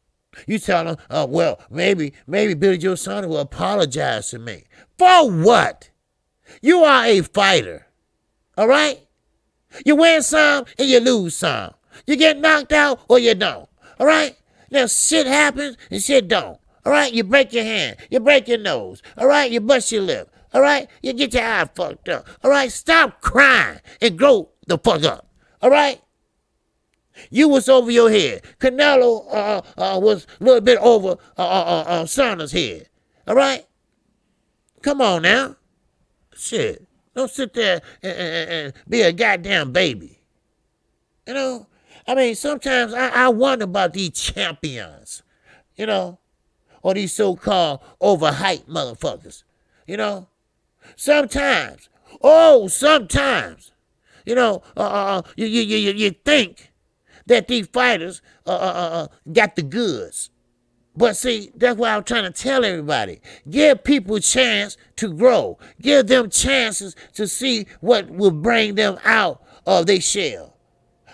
A: You telling them, well, maybe Billy Joe Saunders will apologize to me. For what? You are a fighter, all right? You win some and you lose some. You get knocked out or you don't, all right? Now, shit happens and shit don't. All right, you break your hand, you break your nose. All right, you bust your lip. All right, you get your eye fucked up. All right, stop crying and grow the fuck up. All right? You was over your head. Canelo was a little bit over Saunders' head. All right? Come on now. Shit. Don't sit there and be a goddamn baby. I mean, sometimes I wonder about these champions, or these so-called overhyped motherfuckers, Sometimes, you think that these fighters got the goods. But see, that's why I'm trying to tell everybody. Give people a chance to grow. Give them chances to see what will bring them out of their shell.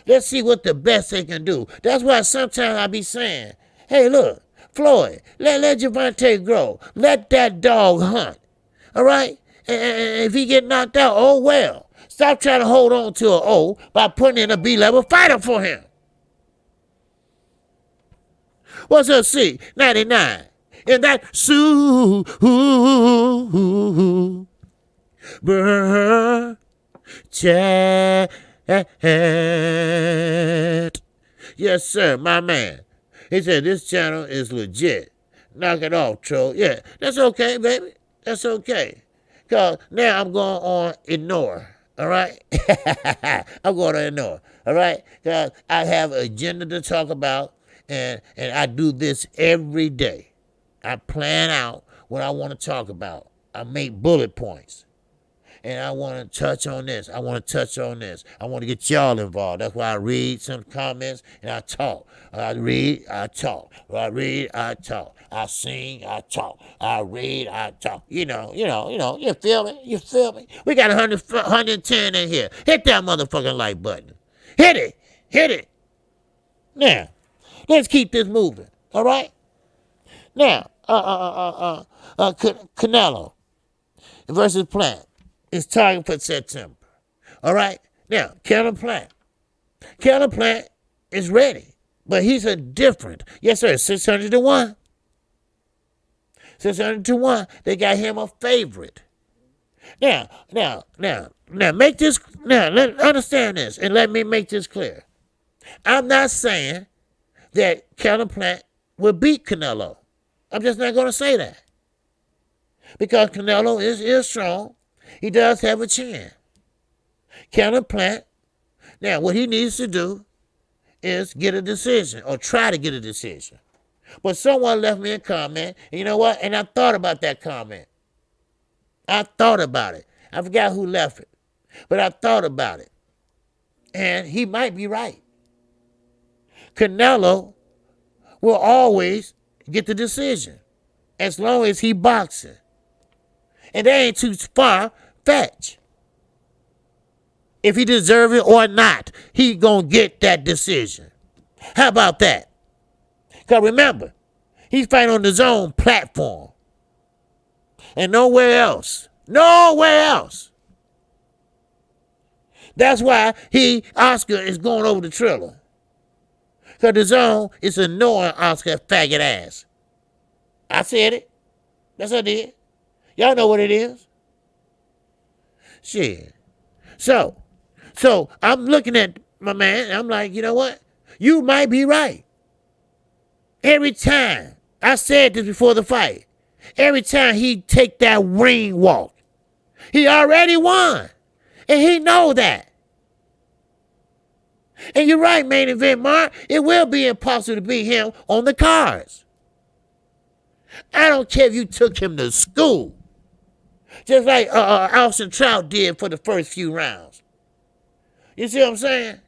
A: Let's see what the best they can do. That's why sometimes I be saying, hey, look, Floyd, let Javante grow. Let that dog hunt. All right? And if he get knocked out, oh well. Stop trying to hold on to an O by putting in a B-level fighter for him. What's up, C? 99. And that chat. Yes, sir, my man. He said this channel is legit. knock it off, Tro. Yeah, that's okay, baby. That's okay. Because now I'm going on ignore. All right? I'm going to ignore. All right? Because I have an agenda to talk about, and I do this every day. I plan out what I want to talk about. I make bullet points. And I want to touch on this. I want to touch on this. I want to get y'all involved. That's why I read some comments and I talk. I read, I talk. I read, I talk. I sing, I talk. I read, I talk. You feel me? You feel me? We got 110 in here. Hit that motherfucking like button. Hit it. Hit it. Now, let's keep this moving. All right? Now, Canelo versus Plant. Is targeted for September. All right? Now, Canelo Plant is ready, but he's a different. Yes, sir, 600 to 1. 600 to 1. They got him a favorite. Now, make this, understand this, and let me make this clear. I'm not saying that Canelo Plant will beat Canelo. I'm just not going to say that. Because Canelo is strong. He does have a chin. Canelo Plant, now what he needs to do is get a decision or try to get a decision. But someone left me a comment, and you know what? And I thought about that comment. I thought about it. I forgot who left it, but I thought about it. And he might be right. Canelo will always get the decision as long as he boxing. And that ain't too far fetched. If he deserve it or not, he gonna get that decision. How about that? Because remember, he's fighting on his own platform. And nowhere else. Nowhere else. That's why Oscar is going over the Triller. Because the zone is annoying Oscar faggot ass. I said it. That's what I did. Y'all know what it is. Shit. So I'm looking at my man, and I'm like, you know what? You might be right. Every time, I said this before the fight, every time he take that ring walk, he already won. And he know that. And you're right, main event, Mark. It will be impossible to beat him on the cards. I don't care if you took him to school. Just like Austin Trout did for the first few rounds. You see what I'm saying?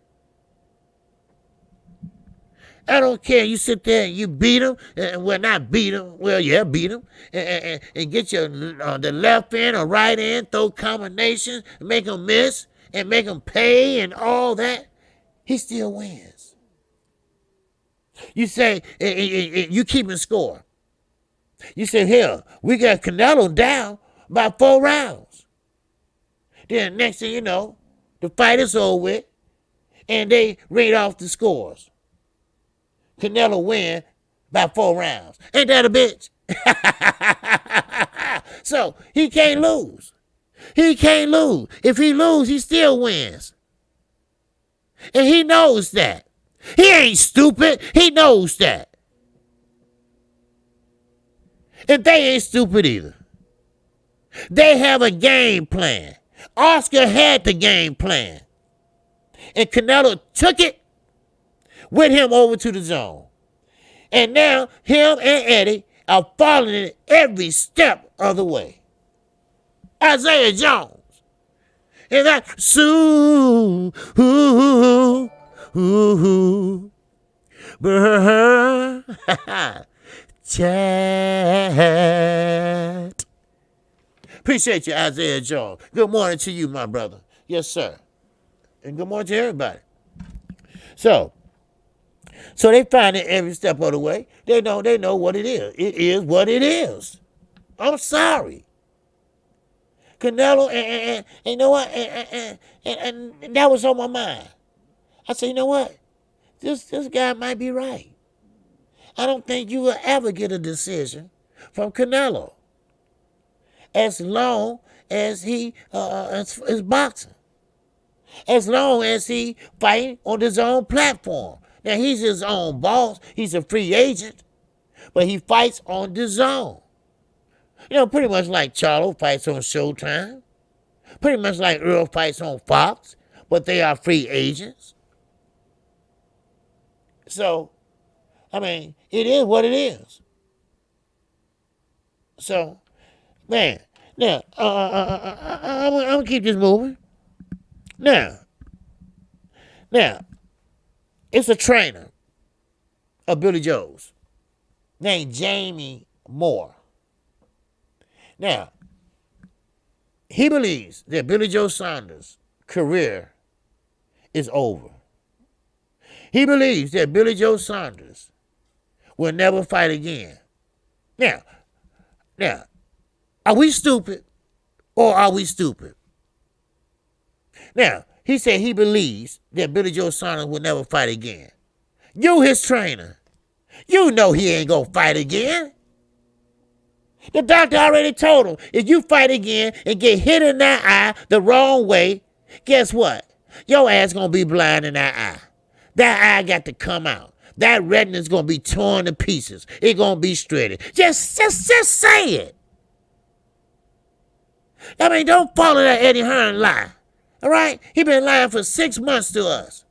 A: I don't care. You sit there and you beat him. Well, not beat him. Well, yeah, beat him. And get your the left end or right end, throw combinations, make him miss, and make him pay and all that. He still wins. You say, you keeping score. You say, hell, we got Canelo down by 4 rounds. Then next thing you know, the fight is over with, and they read off the scores. Canelo win by 4 rounds. Ain't that a bitch? So he can't lose. He can't lose. If he loses, he still wins. And he knows that. He ain't stupid. He knows that. And they ain't stupid either. They have a game plan. Oscar had the game plan. And Canelo took it with him over to the zone. And now him and Eddie are following it every step of the way. Isaiah Jones. And that Sue, chat. Appreciate you, Isaiah Jones. Good morning to you, my brother. Yes, sir. And good morning to everybody. So they find it every step of the way. They know what it is. It is what it is. I'm sorry. Canelo, and you know what? And that was on my mind. I said, you know what? This guy might be right. I don't think you will ever get a decision from Canelo as long as he is boxing. As long as he fighting on his own platform. Now, he's his own boss. He's a free agent. but he fights on the zone. Pretty much like Charlo fights on Showtime. Pretty much like Earl fights on Fox, but they are free agents. So, it is what it is. So, man, now, I'm going to keep this moving. Now, it's a trainer of Billy Joe's named Jamie Moore. Now, he believes that Billy Joe Saunders' career is over. He believes that Billy Joe Saunders will never fight again. Now, are we stupid or are we stupid? Now, he said he believes that Billy Joe Saunders will never fight again. You, his trainer, you know he ain't gonna fight again. The doctor already told him, if you fight again and get hit in that eye the wrong way, guess what? Your ass gonna be blind in that eye. That eye got to come out. That retina's gonna be torn to pieces. It gonna be shredded. Just say it. Don't follow that Eddie Hearn lie. All right? He been lying for 6 months to us.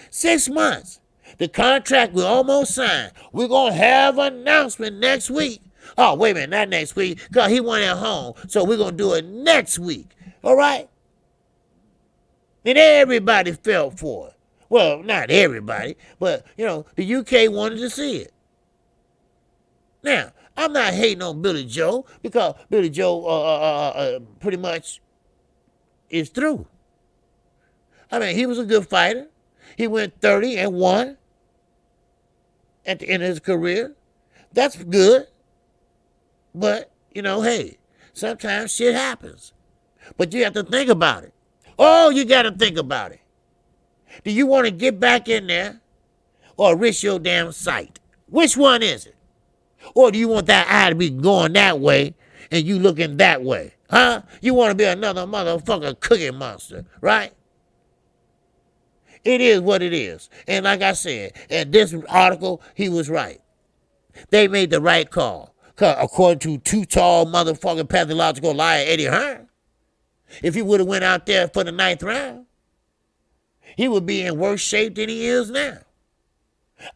A: 6 months. The contract we almost signed. We're gonna have an announcement next week. Oh, wait a minute, not next week, because he went at home, so we're going to do it next week, all right? And everybody fell for it. Well, not everybody, but, the UK wanted to see it. Now, I'm not hating on Billy Joe, because Billy Joe pretty much is through. He was a good fighter. He went 30-1 at the end of his career. That's good. But, hey, sometimes shit happens. But you have to think about it. Oh, you got to think about it. Do you want to get back in there or risk your damn sight? Which one is it? Or do you want that eye to be going that way and you looking that way? Huh? You want to be another motherfucker cookie monster, right? It is what it is. And like I said, in this article, he was right. They made the right call. According to too tall motherfucking pathological liar Eddie Hearn, if he would have went out there for the 9th round, he would be in worse shape than he is now.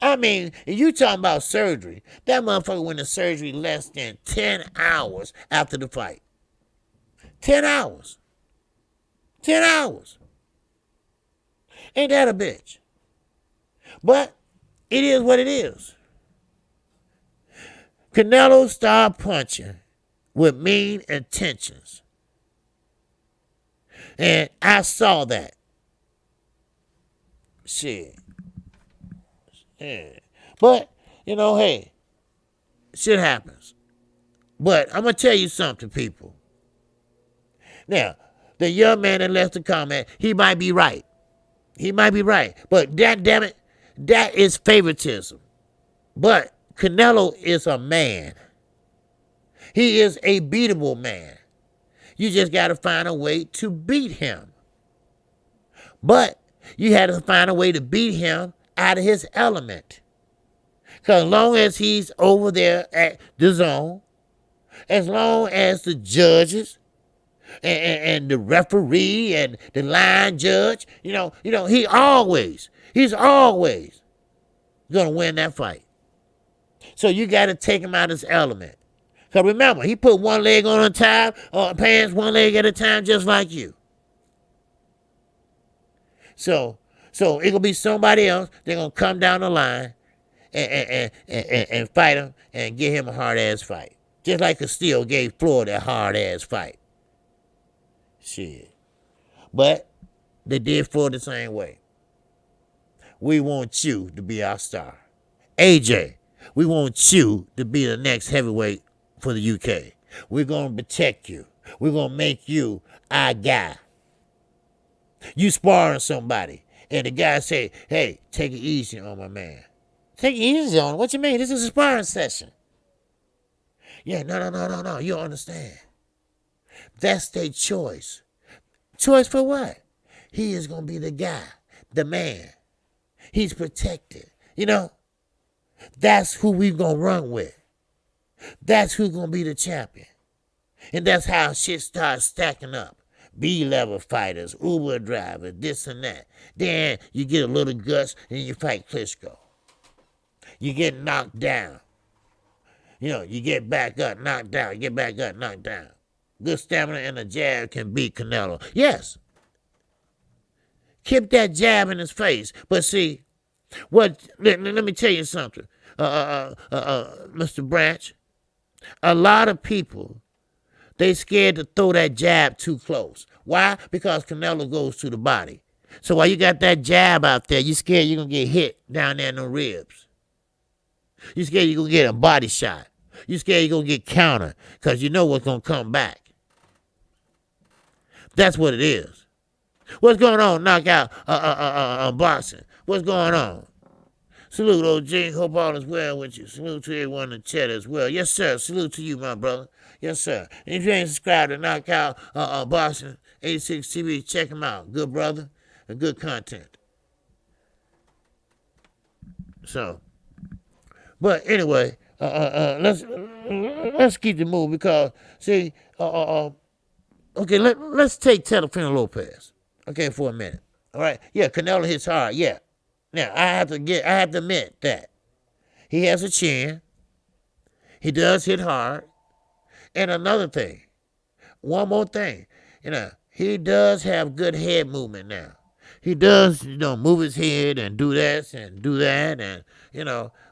A: If you talking about surgery, that motherfucker went to surgery less than 10 hours after the fight. 10 hours. 10 hours. Ain't that a bitch? But it is what it is. Canelo started punching with mean intentions. And I saw that. Shit. Yeah. But, hey, shit happens. But I'm going to tell you something, people. Now, the young man that left the comment, he might be right. He might be right. But damn it, that is favoritism. But Canelo is a man. He is a beatable man. You just got to find a way to beat him. But you had to find a way to beat him out of his element. Because as long as he's over there at the zone, as long as the judges and the referee and the line judge, he's always going to win that fight. So you got to take him out of his element. Because remember, he put one leg on a time, pants one leg at a time, just like you. So it going to be somebody else. They're going to come down the line and fight him and give him a hard-ass fight. Just like Castillo gave Floyd a hard-ass fight. Shit. But they did Floyd the same way. We want you to be our star. AJ, we want you to be the next heavyweight for the UK. We're going to protect you. We're going to make you our guy. You sparring somebody, and the guy say, hey, take it easy on my man. Take it easy on him? What you mean? This is a sparring session. Yeah, no. You don't understand. That's their choice. Choice for what? He is going to be the guy, the man. He's protected, That's who we gonna run with. That's who's gonna be the champion. And that's how shit starts stacking up. B-level fighters, Uber drivers, this and that. Then you get a little guts and you fight Klitschko. You get knocked down. You get back up, knocked down. You get back up, knocked down. Good stamina and a jab can beat Canelo. Yes. Keep that jab in his face. But see, let me tell you something, Mr. Branch. A lot of people, they scared to throw that jab too close. Why? Because Canelo goes to the body. So while you got that jab out there, you scared you're going to get hit down there in the ribs. You scared you're going to get a body shot. You scared you're going to get countered because you know what's going to come back. That's what it is. What's going on, knockout boxing? What's going on? Salute, OG. Hope all is well with you. Salute to everyone in the chat as well. Yes, sir. Salute to you, my brother. Yes, sir. And if you ain't subscribed to Knockout Boxing 86 TV, check him out. Good brother and good content. So, but anyway, let's keep the move because see, okay, let's take Teofimo Lopez. Okay, for a minute. All right. Yeah, Canelo hits hard. Yeah. Now I have to admit that he has a chin. He does hit hard. And another thing, one more thing, he does have good head movement now. He does, move his head and do this and do that and,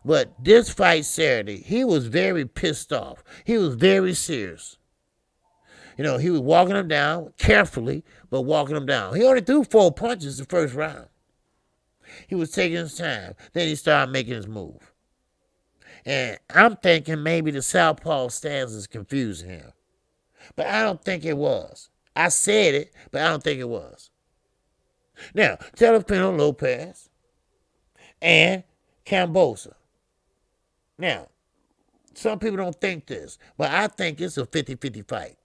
A: but this fight Saturday, he was very pissed off. He was very serious. He was walking him down carefully, but walking him down. He only threw 4 punches the first round. He was taking his time. Then he started making his move. And I'm thinking maybe the southpaw stance is confusing him. But I don't think it was. I said it, but I don't think it was. Now, Teofimo Lopez and Kambosos. Now, some people don't think this, but I think it's a 50-50 fight.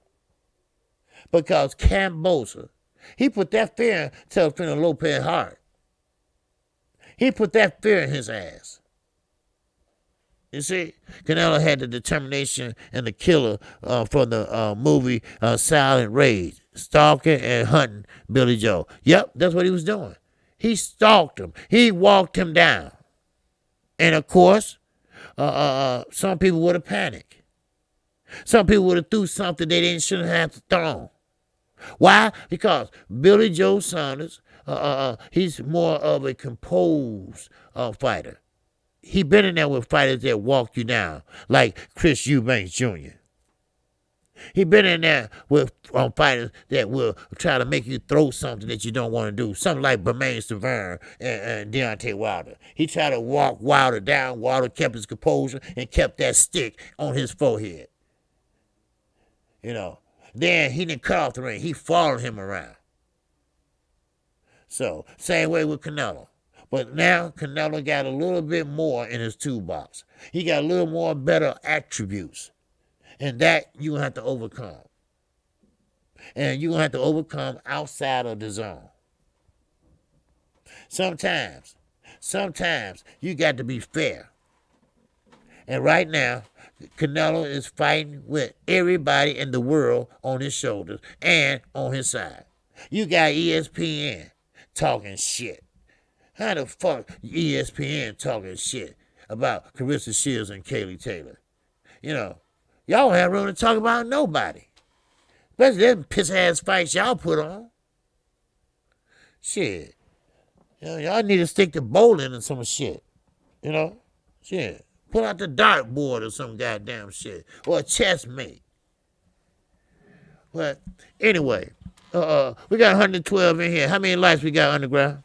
A: Because Kambosos, he put that fear in Teofimo Lopez's heart. He put that fear in his ass. You see, Canelo had the determination and the killer for the movie Silent Rage, stalking and hunting Billy Joe. Yep, that's what he was doing. He stalked him. He walked him down. And of course, some people would have panicked. Some people would have threw something they shouldn't have to throw. Why? Because Billy Joe Saunders, he's more of a composed fighter. He been in there with fighters that walk you down, like Chris Eubanks Jr. He been in there with fighters that will try to make you throw something that you don't want to do, something like Bermain Severn and Deontay Wilder. He tried to walk Wilder down. Wilder kept his composure and kept that stick on his forehead. Then he didn't cut off the ring. He followed him around. So, same way with Canelo. But now Canelo got a little bit more in his toolbox. He got a little more better attributes. And that you're going to have to overcome. And you're going to have to overcome outside of the zone. Sometimes you got to be fair. And right now, Canelo is fighting with everybody in the world on his shoulders and on his side. You got ESPN talking shit. How the fuck ESPN talking shit about Carissa Shields and Kaylee Taylor? Y'all don't have room to talk about nobody. Especially them piss-ass fights y'all put on. Shit. Y'all need to stick to bowling and some shit. Shit. Put out the dartboard or some goddamn shit. Or a chess mate. But anyway, we got 112 in here. How many likes we got underground?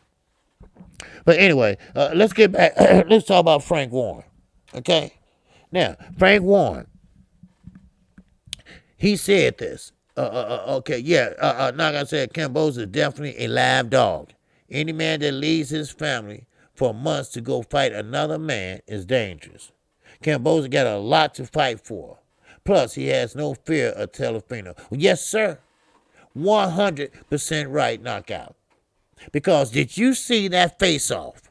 A: But anyway, let's get back. Let's talk about Frank Warren. Okay? Now, Frank Warren, he said this. Like I said, Kambosos is definitely a live dog. Any man that leaves his family for months to go fight another man is dangerous. Kambosos got a lot to fight for. Plus, he has no fear of Teofimo. Yes, sir. 100% right knockout. Because did you see that face-off?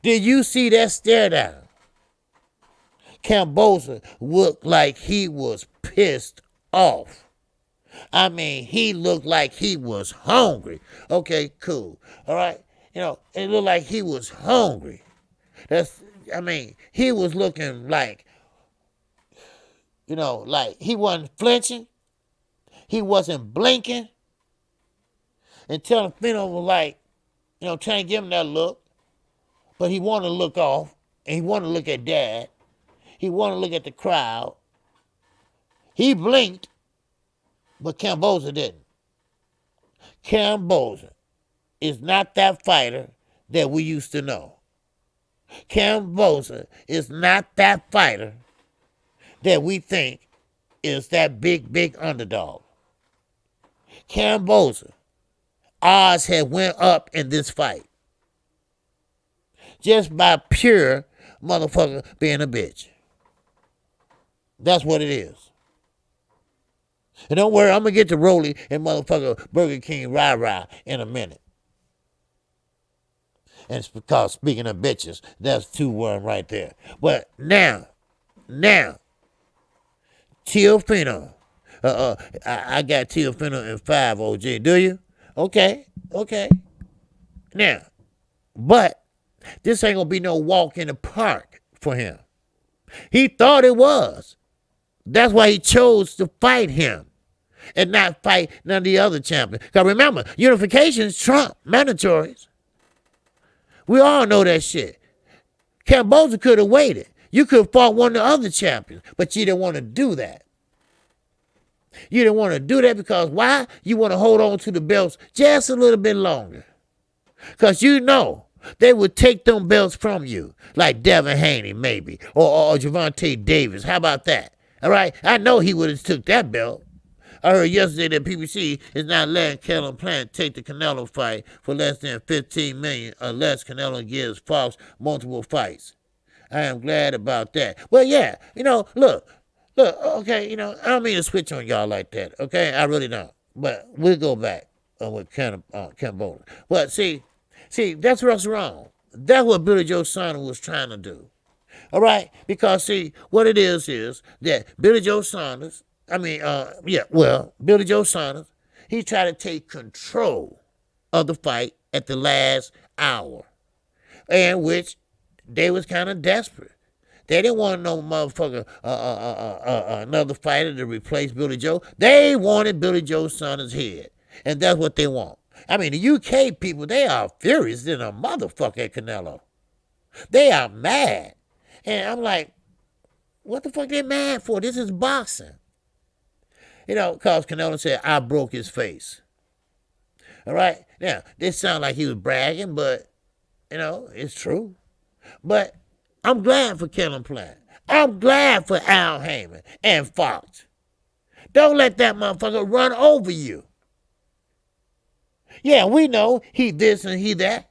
A: Did you see that stare down? Cambosa looked like he was pissed off. I mean, he looked like he was hungry. Okay, cool. All right. It looked like he was hungry. He was looking like, like he wasn't flinching. He wasn't blinking. And Telefino was like, trying to give him that look. But he wanted to look off. And he wanted to look at Dad. He wanted to look at the crowd. He blinked, but Cambosa didn't. Cambosa is not that fighter that we used to know. Cambosa is not that fighter that we think is that big underdog. Cambosa, odds had went up in this fight. Just by pure motherfucker being a bitch. That's what it is. And don't worry, I'm going to get to Rolly and motherfucker Burger King rah-rah in a minute. And it's because, speaking of bitches, that's 2-1 right there. But now, Teofimo. I got Teofimo in 5, OG. Do you? Okay. Now, but this ain't going to be no walk in the park for him. He thought it was. That's why he chose to fight him and not fight none of the other champions. Because remember, unifications trump mandatories. We all know that shit. Cambosa could have waited. You could have fought one of the other champions, but you didn't want to do that. You didn't want to do that because why? You want to hold on to the belts just a little bit longer. Because they would take them belts from you, like Devin Haney maybe, or Gervonta Davis. How about that? All right? I know he would have took that belt. I heard yesterday that PBC is not letting Canelo Plant take the Canelo fight for less than $15 million unless Canelo gives Fox multiple fights. I am glad about that. Well, yeah, look, okay, I don't mean to switch on y'all like that, okay? I really don't. But we'll go back with Cambosa. But see, that's what's wrong. That's what Billy Joe Saunders was trying to do. All right? Because, see, what it is that Billy Joe Saunders, Billy Joe Saunders, he tried to take control of the fight at the last hour, in which they was kind of desperate. They didn't want no motherfucker, another fighter to replace Billy Joe. They wanted Billy Joe Saunders' head, and that's what they want. I mean, the UK people, they are furious than a motherfucker at Canelo. They are mad. And I'm like, what the fuck they mad for? This is boxing. Because Canelo said, I broke his face. All right? Now, this sounds like he was bragging, but, it's true. But I'm glad for Canelo Plant. I'm glad for Al Heyman and Fox. Don't let that motherfucker run over you. Yeah, we know he this and he that.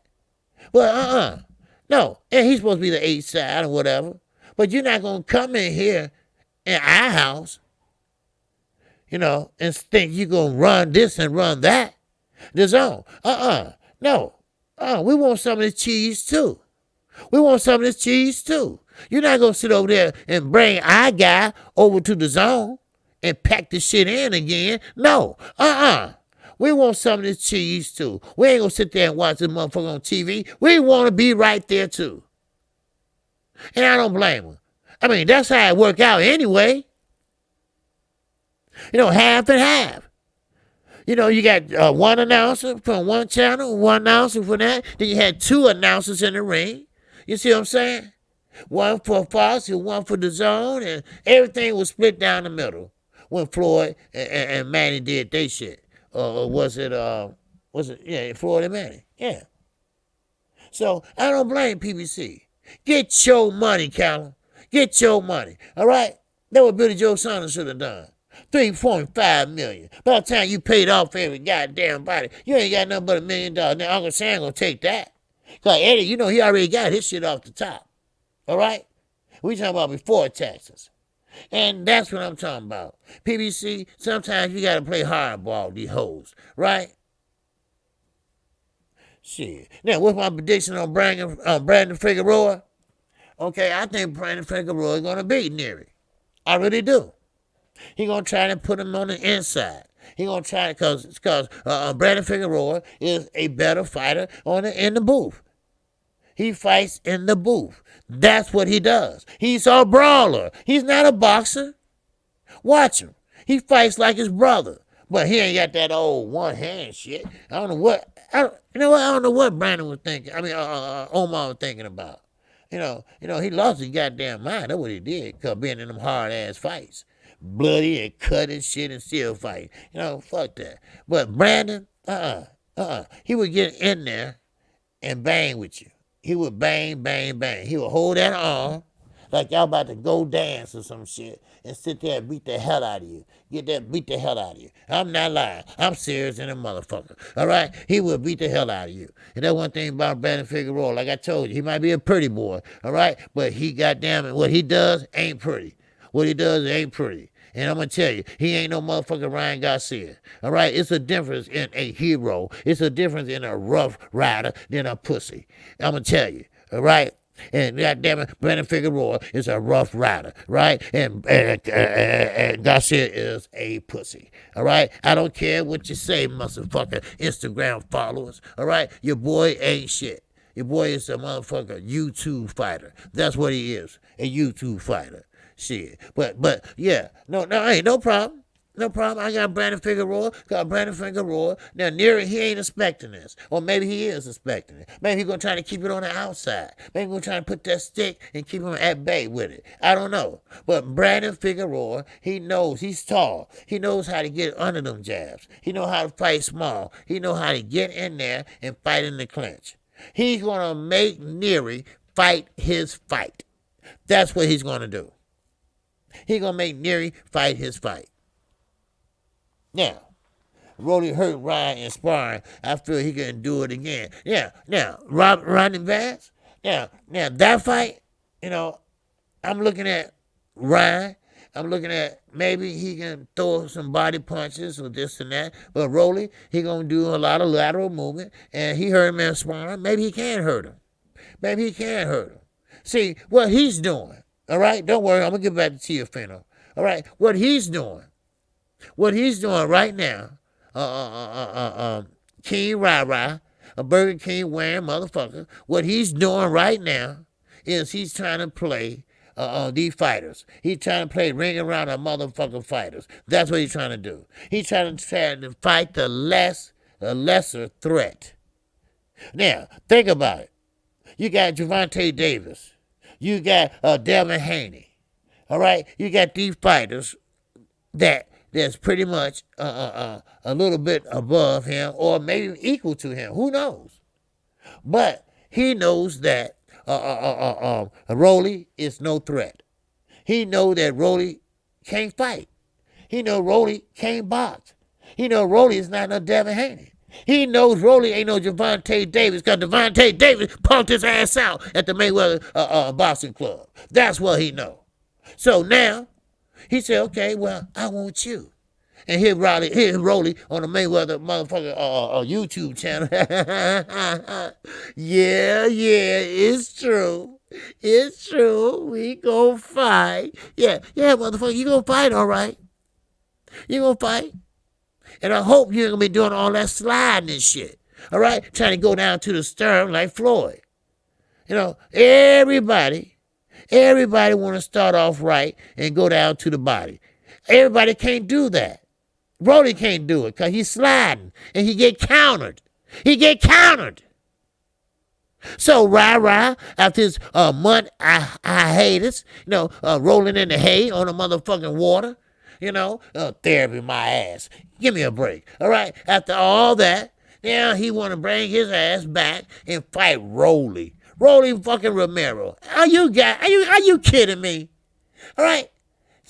A: But no, and he's supposed to be the 8th side or whatever. But you're not going to come in here in our house, and think you're going to run this and run that. The zone. No. We want some of this cheese too. You're not going to sit over there and bring our guy over to the zone and pack the shit in again. No. We want some of this cheese too. We ain't going to sit there and watch this motherfucker on TV. We want to be right there too. And I don't blame him. I mean, that's how it worked out anyway. Half and half. You got one announcer from one channel, one announcer for that. Then you had 2 announcers in the ring. You see what I'm saying? One for Fox and one for the zone, and everything was split down the middle when Floyd and Manny did their shit. Was it Floyd and Manny? Yeah. So I don't blame PBC. Get your money, Callum. Get your money. All right? That's what Billy Joe Saunders should have done. $3.5 million. By the time you paid off every goddamn body, you ain't got nothing but $1 million. Now Uncle Sam gonna take that. Cause Eddie, he already got his shit off the top. All right? We talking about before taxes. And that's what I'm talking about. PBC, sometimes you got to play hardball, these hoes, right? Shit. Now, what's my prediction on Brandon Figueroa? Okay, I think Brandon Figueroa is going to beat Neary. I really do. He going to try to put him on the inside. He going to try to, because Brandon Figueroa is a better fighter in the booth. He fights in the booth. That's what he does. He's a brawler. He's not a boxer. Watch him. He fights like his brother. But he ain't got that old one hand shit. I don't know what. I don't know what Brandon was thinking. Omar was thinking about. He lost his goddamn mind. That's what he did. Cause being in them hard ass fights, bloody and cutting shit and still fighting. Fuck that. But Brandon, he would get in there and bang with you. He would bang, bang, bang. He would hold that arm like y'all about to go dance or some shit and sit there and beat the hell out of you. Beat the hell out of you. I'm not lying. I'm serious in a motherfucker. All right? He will beat the hell out of you. And that's one thing about Brandon Figueroa. Like I told you, he might be a pretty boy. All right? But he goddamn it, what he does ain't pretty. What he does ain't pretty. And I'm going to tell you, he ain't no motherfucking Ryan Garcia. All right? It's a difference in a hero. It's a difference in a rough rider than a pussy. I'm going to tell you. All right? And goddamn it, Brandon Figueroa is a rough rider, right? And Garcia is a pussy, all right? I don't care what you say, motherfucker, Instagram followers, all right? Your boy ain't shit. Your boy is a motherfucker YouTube fighter. That's what he is, a YouTube fighter. Shit. But yeah, no, ain't no problem. No problem. I got Brandon Figueroa. Now, Neary, he ain't expecting this. Or maybe he is expecting it. Maybe he's going to try to keep it on the outside. Maybe he's going to try to put that stick and keep him at bay with it. I don't know. But Brandon Figueroa, he knows. He's tall. He knows how to get under them jabs. He knows how to fight small. He knows how to get in there and fight in the clinch. He's going to make Neary fight his fight. That's what he's going to do. He's going to make Neary fight his fight. Now, Rolly hurt Ryan in sparring. I feel he can do it again. Yeah, now, Ronnie Vance, now, that fight, I'm looking at Ryan. I'm looking at maybe he can throw some body punches or this and that. But Rolly, he going to do a lot of lateral movement, and he hurt him in sparring. Maybe he can hurt him. See, what he's doing, all right? Don't worry, I'm going to get back to Teofimo. All right, what he's doing right now, King Rah-Rah, a Burger King wearing motherfucker, what he's doing right now is he's trying to play these fighters. He's trying to play ring around the motherfucking fighters. That's what he's trying to do. He's trying to fight the lesser threat. Now, think about it. You got Gervonta Davis. You got Devin Haney. All right? You got these fighters that's pretty much a little bit above him or maybe equal to him. Who knows? But he knows that Rolly is no threat. He knows that Rolly can't fight. He knows Rolly can't box. He knows Rolly is not no Devin Haney. He knows Rolly ain't no Gervonta Davis because Gervonta Davis punked his ass out at the Mayweather boxing club. That's what he knows. So now, he said, okay, well, I want you. And here Rolly on the Mayweather motherfucker YouTube channel. Yeah, it's true. It's true. We gon' fight. Yeah, motherfucker, you gon' fight, all right. You gon' fight. And I hope you ain't gonna be doing all that sliding and shit. All right? Trying to go down to the stern like Floyd. Everybody want to start off right and go down to the body. Everybody can't do that. Rolly can't do it because he's sliding and he get countered. So Rah-Rah, after his month hiatus, rolling in the hay on the motherfucking water, therapy my ass. Give me a break, all right? After all that, now he want to bring his ass back and fight Rolly fucking Romero. Are you kidding me? All right?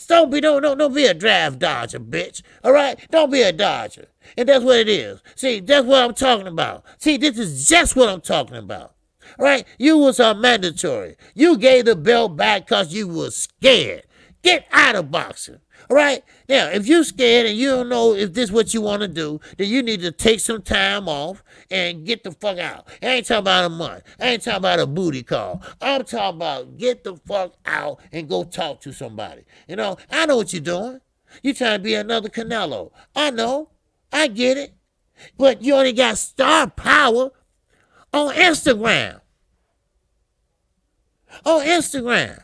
A: Don't be a draft dodger, bitch. All right? Don't be a dodger. And that's what it is. See, that's what I'm talking about. See, this is just what I'm talking about. All right? You was mandatory. You gave the belt back because you was scared. Get out of boxing. All right? Now, if you're scared and you don't know if this is what you want to do, then you need to take some time off and get the fuck out. I ain't talking about a month. I ain't talking about a booty call. I'm talking about get the fuck out and go talk to somebody. You know, I know what you're doing. You're trying to be another Canelo. I know. I get it. But you only got star power on Instagram. On Instagram.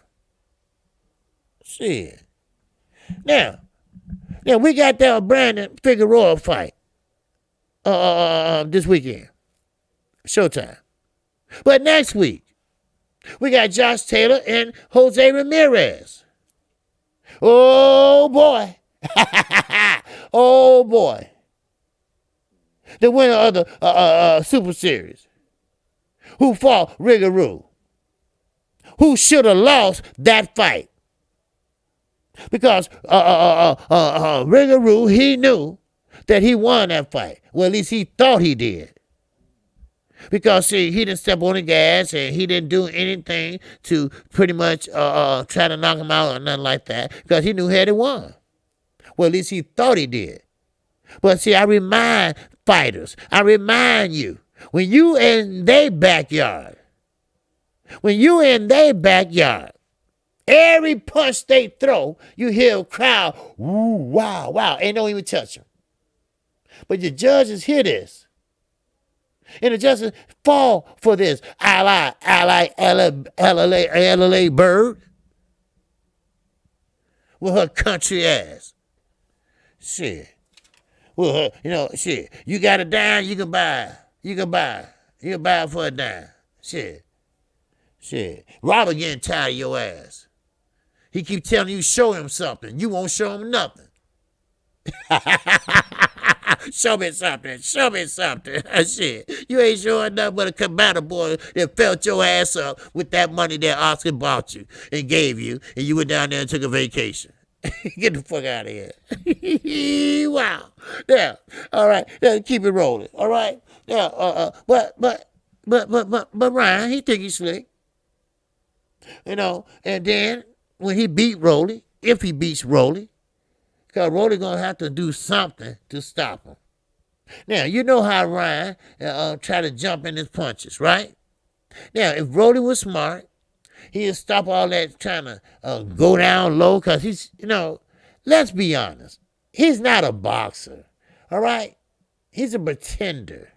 A: Shit. Now we got that Brandon Figueroa fight this weekend. Showtime. But next week, we got Josh Taylor and Jose Ramirez. Oh, boy. Oh, boy. The winner of the Super Series. Who fought Rigaroo. Who should have lost that fight. Because Rigaroo, he knew that he won that fight. Well, at least he thought he did. Because, see, he didn't step on the gas and he didn't do anything to pretty much try to knock him out or nothing like that. Because he knew he had won. Well, at least he thought he did. But, see, I remind fighters, I remind you, when you in their backyard, every punch they throw, you hear a crowd, woo, wow, wow, and don't even touch them. But the judges hear this. And the judges fall for this. Ally, LLA bird. With her country ass. Shit. With her, shit. You got a dime, you can buy. You can buy it for a dime. Shit. Robert getting tired of your ass. He keep telling you show him something. You won't show him nothing. Show me something. Shit. You ain't showing nothing but a commander boy that felt your ass up with that money that Oscar bought you and gave you, and you went down there and took a vacation. Get the fuck out of here. Wow. Now, all right. Now, keep it rolling. All right. Now, but Ryan, he think he's slick. And then when he beat Rolly, if he beats Rolly, because Rolly going to have to do something to stop him. Now, you know how Ryan try to jump in his punches, right? Now, if Rolly was smart, he'd stop all that trying to go down low because he's, let's be honest. He's not a boxer, all right? He's a pretender.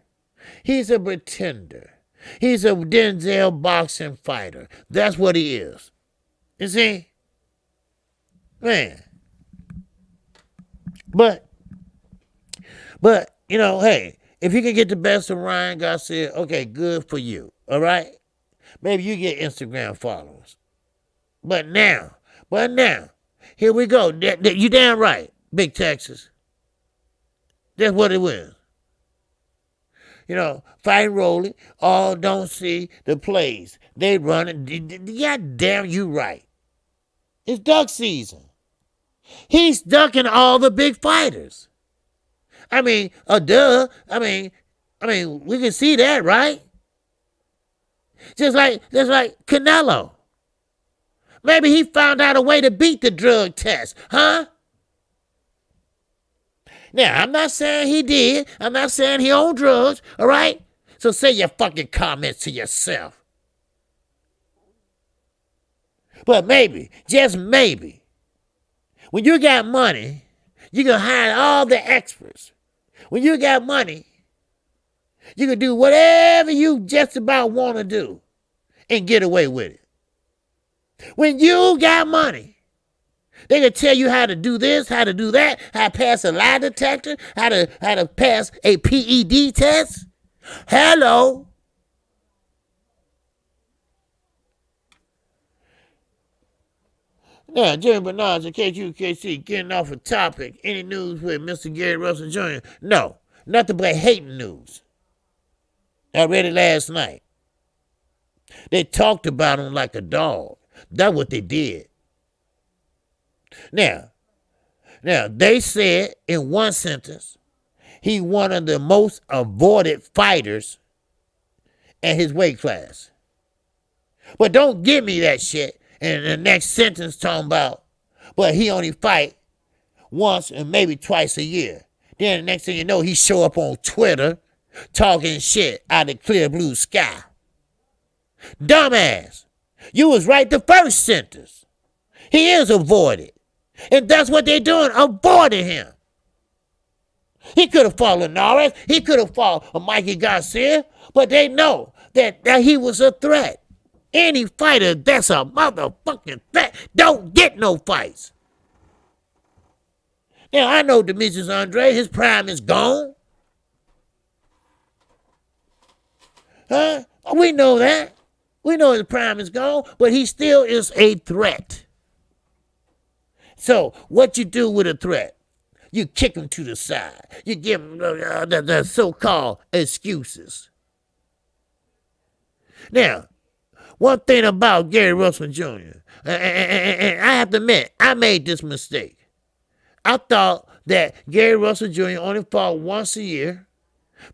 A: He's a Denzel boxing fighter. That's what he is. You see? Man. But, hey, if you can get the best of Ryan Garcia, okay, good for you, all right? Maybe you get Instagram followers. But now, here we go. You damn right, Big Texas. That's what it was. Fighting Rolly, all don't see the plays. They running. God damn you right. It's duck season. He's ducking all the big fighters. I mean, duh. I mean, we can see that, right? Just like Canelo. Maybe he found out a way to beat the drug test, huh? Now, I'm not saying he did. I'm not saying he on drugs, all right? So say your fucking comments to yourself. But maybe, just maybe, when you got money, you can hire all the experts. When you got money, you can do whatever you just about want to do and get away with it. When you got money, they can tell you how to do this, how to do that, how to pass a lie detector, how to pass a PED test. Hello. Now, Jerry Bernard's at KQKC getting off a topic. Any news with Mr. Gary Russell Jr.? No, nothing but hating news. I read it last night. They talked about him like a dog. That's what they did. Now, they said in one sentence, he one of the most avoided fighters in his weight class. But don't give me that shit. And the next sentence talking about, but he only fight once and maybe twice a year. Then the next thing you know, he show up on Twitter talking shit out of the clear blue sky. Dumbass. You was right the first sentence. He is avoided. And that's what they're doing, avoiding him. He could have fought Linares. He could have fought Mikey Garcia. But they know that he was a threat. Any fighter that's a motherfucking threat don't get no fights. Now, I know Demetrius Andre, his prime is gone. Huh? We know that. We know his prime is gone, but he still is a threat. So, what you do with a threat? You kick him to the side. You give him the so-called excuses. Now, one thing about Gary Russell Jr., and I have to admit, I made this mistake. I thought that Gary Russell Jr. only fought once a year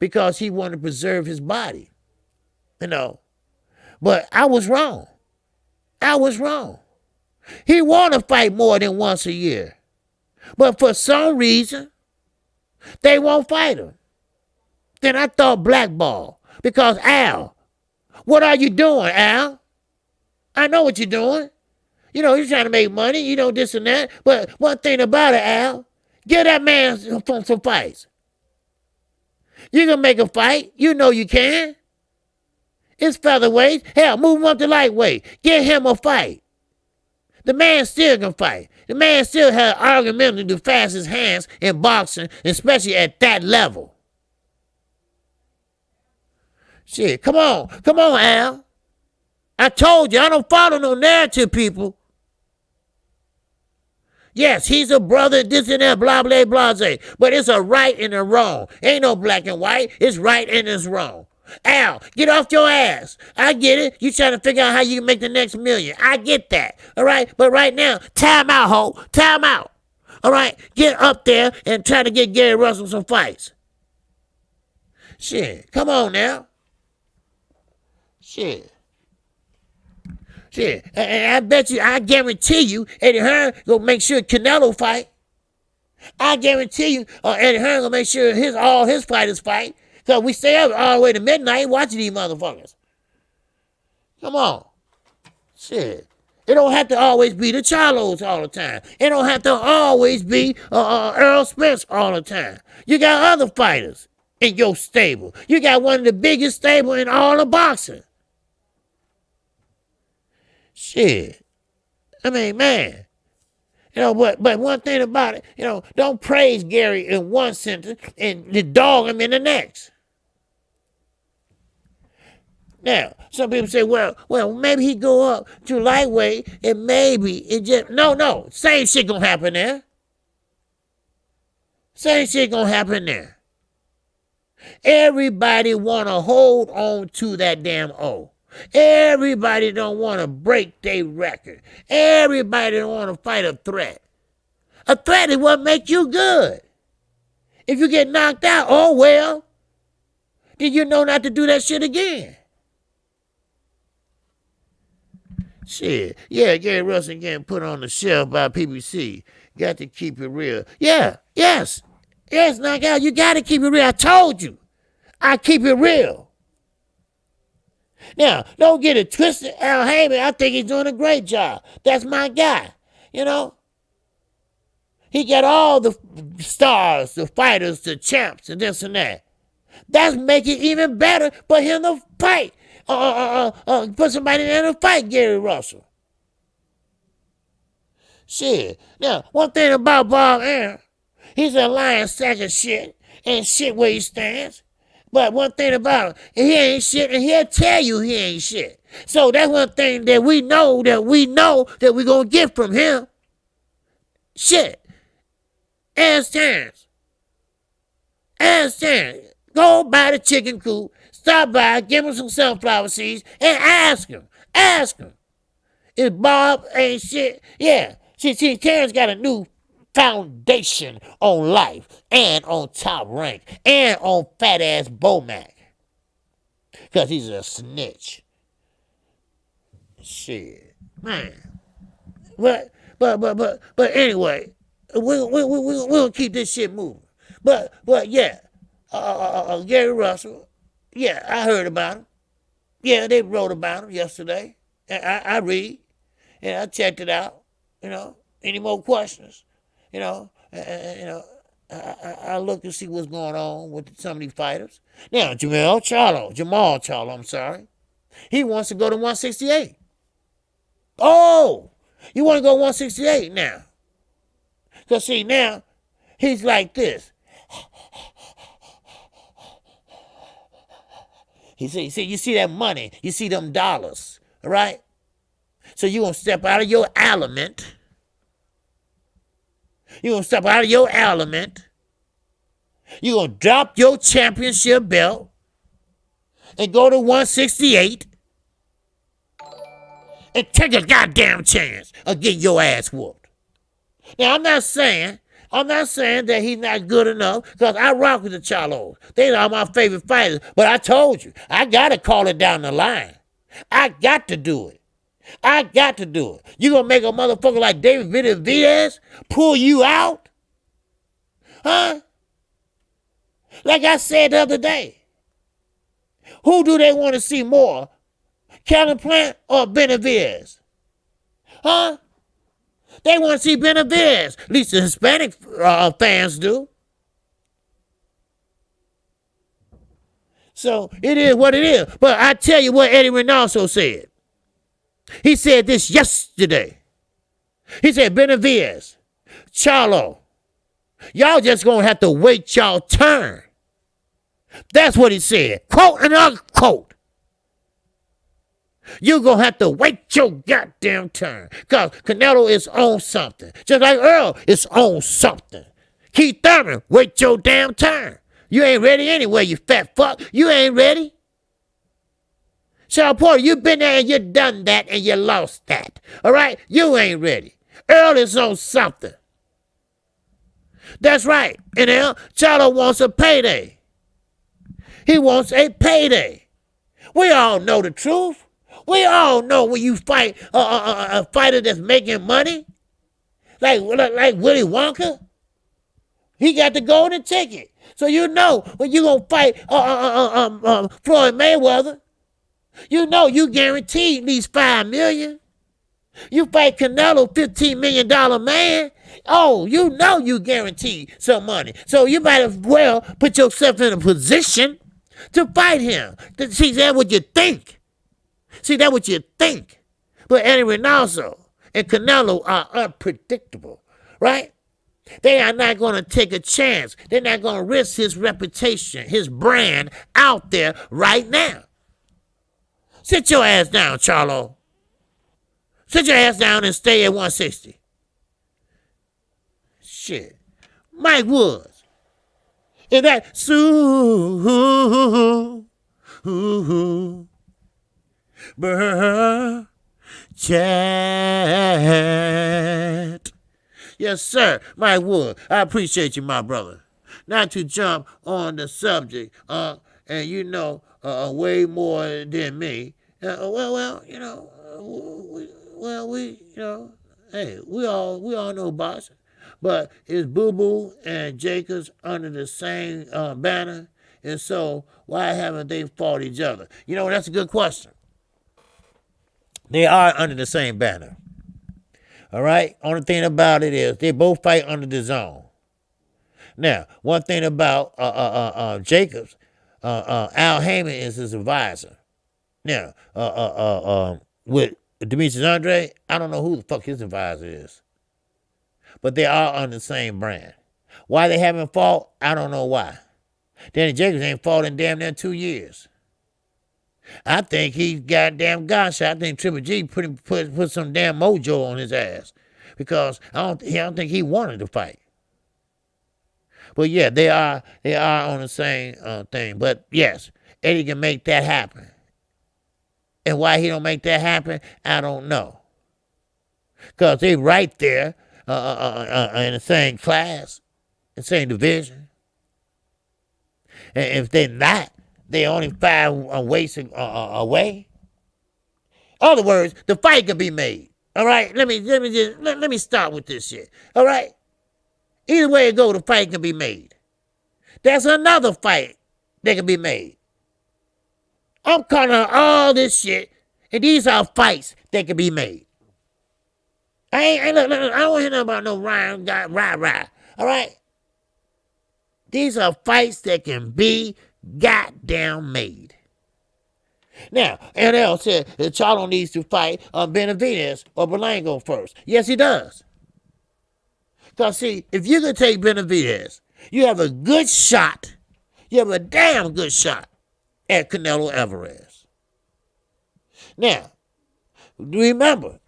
A: because he wanted to preserve his body. You know, but I was wrong. I was wrong. He want to fight more than once a year. But for some reason, they won't fight him. Then I thought blackball. Because, Al, what are you doing, Al? I know what you're doing. You know, you're trying to make money, you know, this and that. But one thing about it, Al, give that man some fights. You can make a fight. You know you can. It's featherweight. Hell, move him up to lightweight. Get him a fight. The man still can fight. The man still has arguably the fastest hands in boxing, especially at that level. Shit, come on, Al. I told you, I don't follow no narrative, people. Yes, he's a brother, this and that, blah, blah, blah, blah. But it's a right and a wrong. Ain't no black and white. It's right and it's wrong. Al, get off your ass. I get it. You trying to figure out how you can make the next million. I get that. All right? But right now, time out, ho. Time out. All right? Get up there and try to get Gary Russell some fights. Shit. Come on now. Shit. And I bet you, I guarantee you, Eddie Hearn gonna make sure Canelo fight. I guarantee you, Eddie Hearn gonna make sure all his fighters fight. Because we stay up all the way to midnight watching these motherfuckers. Come on. Shit. It don't have to always be the Charlos all the time. It don't have to always be Earl Spence all the time. You got other fighters in your stable. You got one of the biggest stables in all of boxing. Shit. I mean, man. You know, but one thing about it, you know, don't praise Gary in one sentence and dog him in the next. Now, some people say, well, maybe he go up to lightweight and maybe it just, no, same shit gonna happen there. Same shit gonna happen there. Everybody wanna hold on to that damn O. Everybody don't want to break their record. Everybody don't want to fight a threat. A threat is what makes you good. If you get knocked out, oh well, then you know not to do that shit again. Shit. Yeah, Gary Russell getting put on the shelf by PBC. Got to keep it real. Yeah, yes, knockout, you got to keep it real. I told you. I keep it real. Now, don't get it twisted. Al Heyman, I think he's doing a great job. That's my guy, you know. He got all the stars, the fighters, the champs, and this and that. That's making it even better for him to fight. Put somebody in to fight Gary Russell. Shit. Now, one thing about Bob Arum, he's a lying sack of shit and shit where he stands. But one thing about him, he ain't shit, and he'll tell you he ain't shit. So that's one thing that we know that we're going to get from him. Shit. Ask Terrence. Go by the chicken coop, stop by, give him some sunflower seeds, and ask him. If Bob ain't shit, yeah. See, Terrence got a new foundation on life and on Top Rank and on fat ass Bomac. Because he's a snitch. Shit. Man. But anyway, We'll keep this shit moving. But yeah, Gary Russell, yeah, I heard about him. Yeah, they wrote about him yesterday. I read and I checked it out. Any more questions? You know, you know, I look and see what's going on with some of these fighters. Now, Jamal Charlo, I'm sorry. He wants to go to 168. Oh, you want to go 168 now? Because, see, now, he's like this. You see that money. You see them dollars, all right? So you're going to step out of your element. You're going to step out of your element. You're going to drop your championship belt and go to 168 and take a goddamn chance of getting your ass whooped. Now, I'm not saying that he's not good enough, because I rock with the Charlos. They are my favorite fighters. But I told you, I got to call it down the line. I got to do it. You going to make a motherfucker like David Benavidez pull you out? Huh? Like I said the other day, who do they want to see more? Calvin Plant or Benavidez? Huh? They want to see Benavidez. At least the Hispanic fans do. So it is what it is. But I tell you what Eddie Reynoso said. He said this yesterday. He said, Benavidez, Charlo, y'all just going to have to wait y'all turn. That's what he said. Quote and unquote. You're going to have to wait your goddamn turn. Because Canelo is on something. Just like Earl is on something. Keith Thurman, wait your damn turn. You ain't ready anyway, you fat fuck. You ain't ready. Sean Porter, you been there and you done that and you lost that. All right? You ain't ready. Earl is on something. That's right. And Charlo wants a payday. He wants a payday. We all know the truth. We all know when you fight a fighter that's making money, like Willy Wonka, he got the golden ticket. So you know when you gonna fight Floyd Mayweather, you know you guaranteed at least $5 million. You fight Canelo, $15 million man. Oh, you know you guaranteed some money. So you might as well put yourself in a position to fight him. See, that's what you think. But Eddie Reynoso and Canelo are unpredictable, right? They are not going to take a chance. They're not going to risk his reputation, his brand out there right now. Sit your ass down, Charlo. Sit your ass down and stay at 160. Shit. Mike Woods. And that chat. Yes, sir. Mike Wood, I appreciate you, my brother. Not to jump on the subject, and you know way more than me. Hey, we all know boxing, but is Boo Boo and Jacobs under the same banner? And so why haven't they fought each other? That's a good question. They are under the same banner. All right? Only thing about it is they both fight under the zone. Now, one thing about Jacobs, Al Heyman is his advisor. Now, with Demetrius Andre, I don't know who the fuck his advisor is. But they are on the same brand. Why they haven't fought, I don't know why. Danny Jacobs ain't fought in damn near 2 years. I think he's goddamn gunshot. I think Triple G put some damn mojo on his ass. Because I don't think he wanted to fight. But yeah, they are on the same thing. But yes, Eddie can make that happen. And why he don't make that happen, I don't know. Because they right there in the same class, the same division. And if they're not, they only 5 weights away. In other words, the fight can be made. All right, let me start with this shit. All right, Either way it go, the fight can be made. There's another fight that can be made. I'm calling out all this shit, and these are fights that can be made. I don't want to hear nothing about no rah. All right? These are fights that can be goddamn made. Now, NL said that Charlo needs to fight Benavidez or Berlanga first. Yes, he does. Because, see, if you can take Benavidez, you have a good shot. You have a damn good shot at Canelo Alvarez. Now, remember,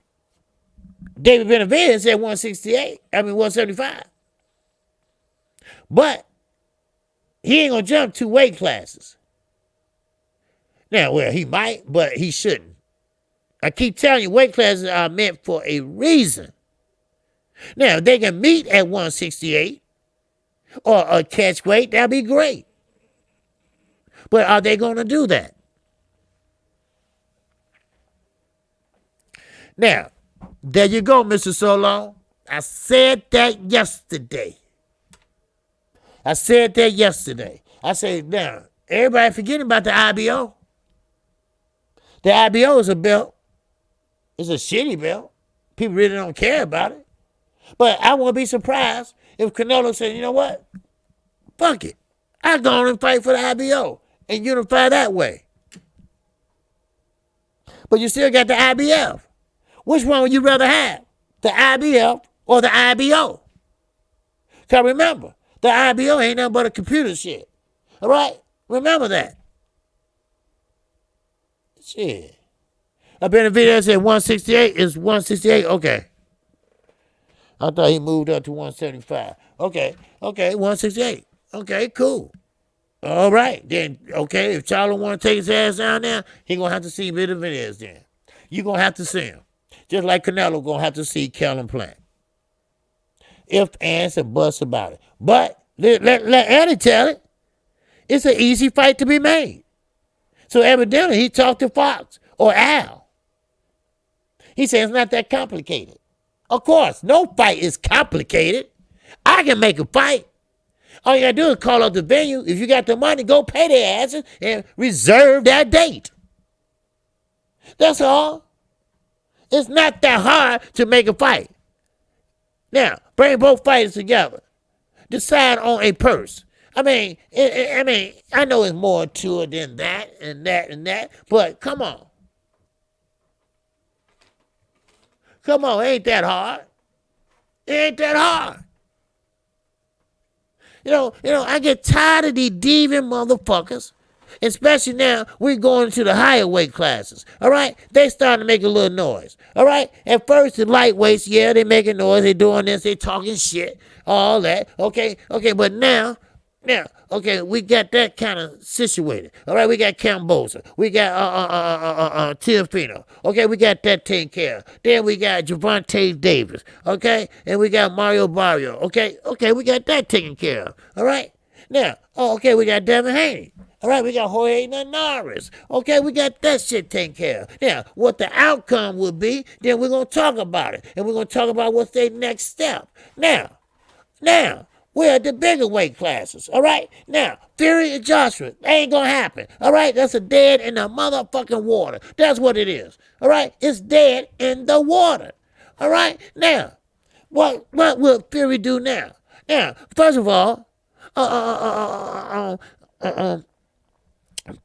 A: David Benavidez at 175. But he ain't going to jump 2 weight classes. Now, well, he might, but he shouldn't. I keep telling you, weight classes are meant for a reason. Now, if they can meet at 168 or a catch weight, that'd be great. But are they going to do that? Now, there you go, Mr. Solo. I said that yesterday. I said, now, everybody forgetting about the IBO. The IBO is a belt. It's a shitty belt. People really don't care about it. But I won't be surprised if Canelo said, you know what? Fuck it. I'll go on and fight for the IBO and unify that way. But you still got the IBF. Which one would you rather have? The IBF or the IBO? Because remember, the IBO ain't nothing but a computer shit. All right? Remember that. Shit. I bet the video said 168 is 168. Okay. I thought he moved up to 175. Okay, 168. Okay, cool. All right, then, okay, if Charlo want to take his ass down there, he going to have to see bit of videos then. You going to have to see him. Just like Canelo going to have to see Kellen Plant. If, ands, and buts about it. But let Eddie tell it. It's an easy fight to be made. So evidently he talked to Fox or Al. He said it's not that complicated. Of course, no fight is complicated. I can make a fight. All you got to do is call up the venue. If you got the money, go pay their asses and reserve that date. That's all. It's not that hard to make a fight. Now, bring both fighters together. Decide on a purse. I mean, I know it's more to it than that and that, but come on. Come on, ain't that hard. It ain't that hard. You know, I get tired of these deviant motherfuckers. Especially now, we're going to the higher weight classes. All right? They starting to make a little noise. All right? At first, the lightweights, yeah, they making noise. They doing this. They talking shit. All that. Okay, but now, okay, we got that kind of situated. All right, we got Cambosa. We got Teofimo. Okay, we got that taken care of. Then we got Gervonta Davis. Okay, and we got Mario Barrio. Okay, we got that taken care of. All right, now, we got Devin Haney. All right, we got Jorge Linares. Okay, we got that shit taken care of. Now, what the outcome will be, then we're going to talk about it. And we're going to talk about what's their next step. Now, we're at the bigger weight classes, all right? Now, Fury and Joshua, that ain't gonna happen, all right? That's a dead in the motherfucking water. That's what it is, all right? It's dead in the water, all right? Now, what will Fury do now? Now, first of all,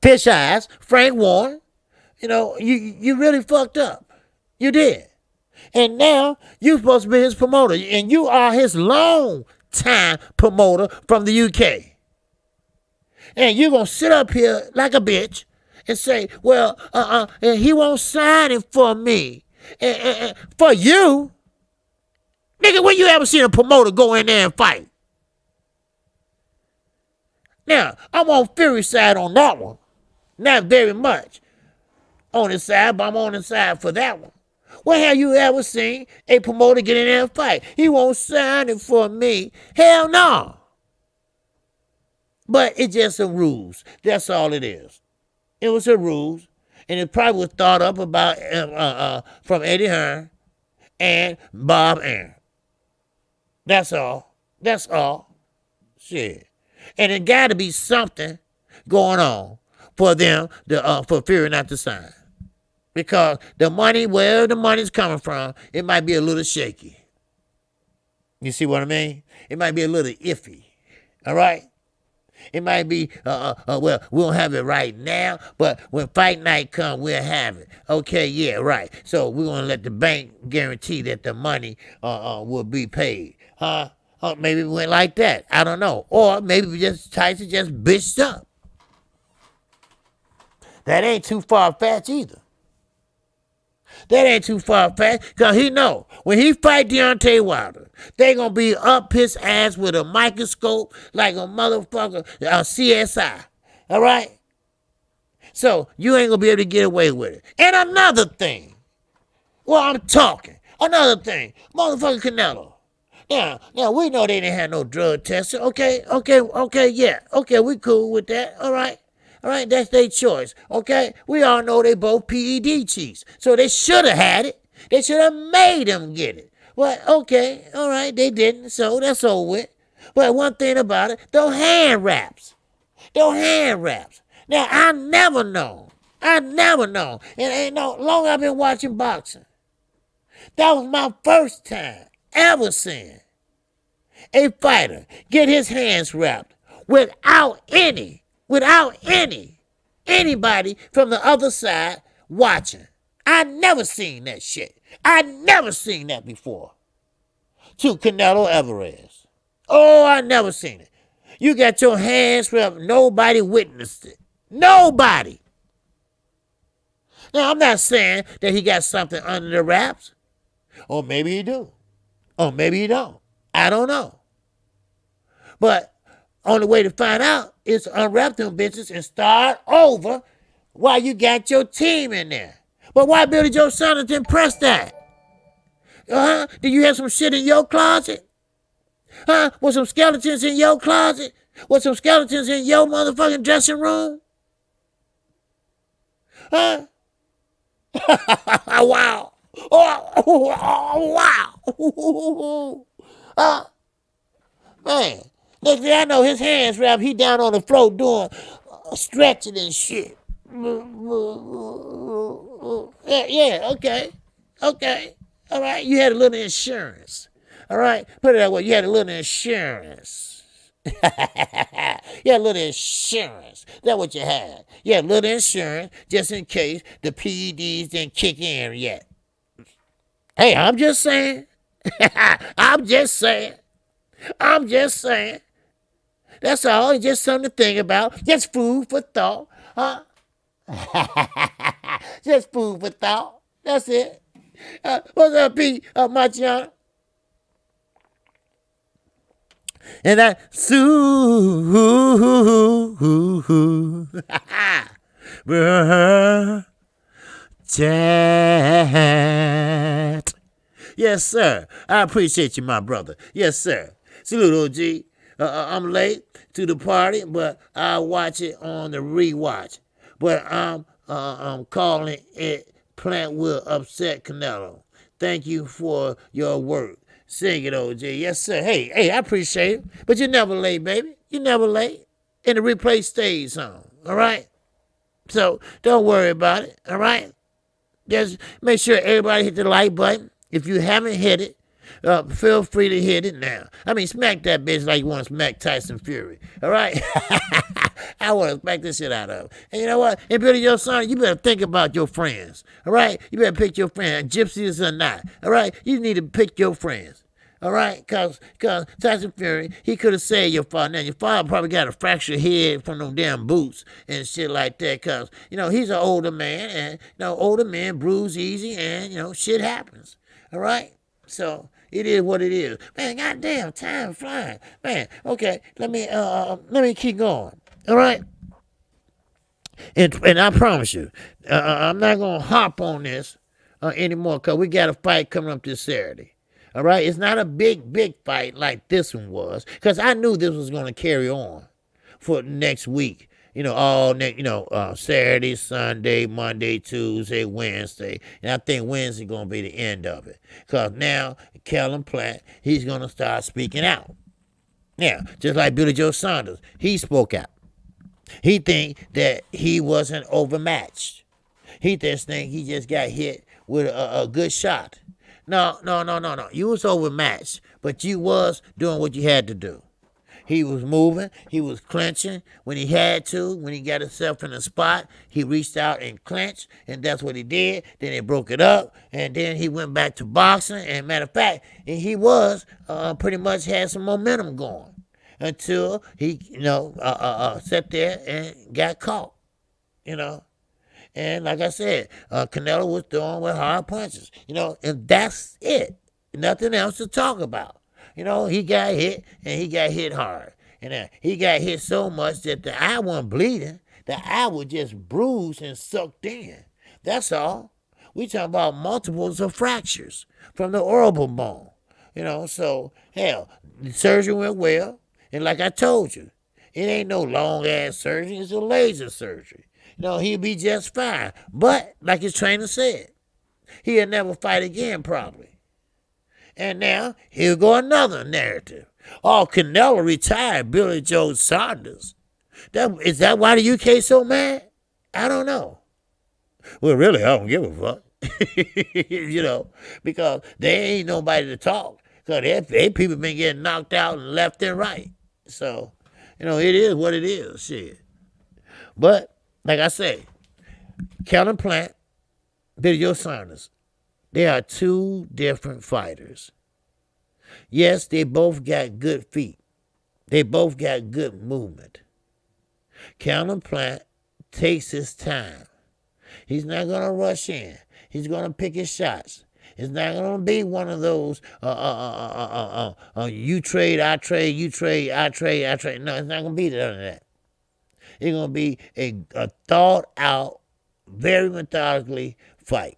A: Fish Eyes, Frank Warren, you really fucked up. You did. And now, you're supposed to be his promoter, and you are his long-time promoter from the UK. And you're going to sit up here like a bitch and say, well, and he won't sign it for me. For you? Nigga, when you ever seen a promoter go in there and fight? Now, I'm on Fury's side on that one. Not very much on his side, but I'm on his side for that one. When have you ever seen a promoter get in there and fight? He won't sign it for me. Hell no. But it's just a ruse. That's all it is. It was a ruse. And it probably was thought up about from Eddie Hearn and Bob Arum. That's all. That's all. Shit. And it got to be something going on for them to for Fury not to sign. Because the money, where the money's coming from, it might be a little shaky. You see what I mean? It might be a little iffy. All right? It might be, well, we don't have it right now, but when fight night comes, we'll have it. Okay, yeah, right. So we're going to let the bank guarantee that the money will be paid. Huh? Maybe it went like that. I don't know. Or maybe Tyson just bitched up. That ain't too far-fetched either. That ain't too far-fetched, because he know when he fight Deontay Wilder, they going to be up his ass with a microscope like a motherfucker, CSI. All right? So you ain't going to be able to get away with it. And another thing, I'm talking. Another thing, motherfucker Canelo. Now we know they didn't have no drug tester. Okay, yeah. Okay, we cool with that. All right, that's their choice. Okay, we all know they both PED chiefs, so they should have had it. They should have made them get it. Well, okay, all right, they didn't, so that's over with. But one thing about it, those hand wraps. Now I never known, and ain't no long I've been watching boxing. That was my first time ever seeing a fighter get his hands wrapped without anybody from the other side watching. I never seen that shit. I never seen that before. To Canelo Alvarez. Oh, I never seen it. You got your hands wrapped, nobody witnessed it. Nobody. Now, I'm not saying that he got something under the wraps. Or maybe he do. Or maybe he don't. I don't know. But only way to find out is to unwrap them bitches and start over while you got your team in there. But why Billy Joe Saunders didn't press that? Did you have some shit in your closet? Was some skeletons in your closet? Was some skeletons in your motherfucking dressing room? Wow. Wow. Man, next thing I know, his hands wrapped. He down on the floor doing stretching and shit. Yeah, okay. All right, you had a little insurance. All right, put it that way. You had a little insurance. You had a little insurance. That's what you had. You had a little insurance just in case the PEDs didn't kick in yet. Hey, I'm just saying. I'm just saying. That's all. It's just something to think about. Just food for thought. Huh? Just food for thought. That's it. What's up, Pete? Marciano? And that chat. Yes, sir. I appreciate you, my brother. Yes, sir. Salute, OG. I'm late to the party, but I'll watch it on the rewatch. But I'm calling it Plant Will Upset Canelo. Thank you for your work. Sing it, OG. Yes, sir. Hey, I appreciate it. But you're never late, baby. You're never late. And the replay stays on. All right? So don't worry about it. All right? Just make sure everybody hit the like button. If you haven't hit it, feel free to hit it now. I mean, smack that bitch like you want to smack Tyson Fury. All right? I want to smack this shit out of him. And you know what? And Billy Joe Saunders, you better think about your friends. All right? You better pick your friends, gypsies or not. All right? You need to pick your friends. All right? Because Tyson Fury, he could have saved your father. Now, your father probably got a fractured head from them damn boots and shit like that because, he's an older man. And, older men bruise easy and, shit happens. All right? So it is what it is. Man, goddamn, time flying. Man, okay, let me keep going. All right? And I promise you, I'm not going to hop on this anymore because we got a fight coming up this Saturday. All right? It's not a big fight like this one was because I knew this was going to carry on for next week. Saturday, Sunday, Monday, Tuesday, Wednesday. And I think Wednesday going to be the end of it. Because now, Kellen Platt, he's going to start speaking out. Now, just like Billy Joe Saunders, he spoke out. He think that he wasn't overmatched. He just think he just got hit with a good shot. No, no, no, no, no. You was overmatched, but you was doing what you had to do. He was moving. He was clenching when he had to. When he got himself in a spot, he reached out and clenched, and that's what he did. Then he broke it up, and then he went back to boxing. And matter of fact, he was pretty much had some momentum going until he, sat there and got caught. You know, and like I said, Canelo was throwing with hard punches. And that's it. Nothing else to talk about. He got hit, and he got hit hard. And he got hit so much that the eye wasn't bleeding. The eye was just bruised and sucked in. That's all. We talking about multiples of fractures from the orbital bone. So, hell, the surgery went well. And like I told you, it ain't no long-ass surgery. It's a laser surgery. He'll be just fine. But, like his trainer said, he'll never fight again, probably. And now, here go another narrative. Oh, Canelo retired Billy Joe Saunders. Is that why the UK so mad? I don't know. Well, really, I don't give a fuck. Because there ain't nobody to talk. Because they people been getting knocked out and left and right. So, it is what it is, shit. But, like I say, Calvin Plant, Billy Joe Saunders, they are two different fighters. Yes, they both got good feet. They both got good movement. Calvin Plant takes his time. He's not going to rush in. He's going to pick his shots. It's not going to be one of those, you trade, I trade, you trade, I trade, I trade. No, it's not going to be none of that. It's going to be a thought-out, very methodically fight.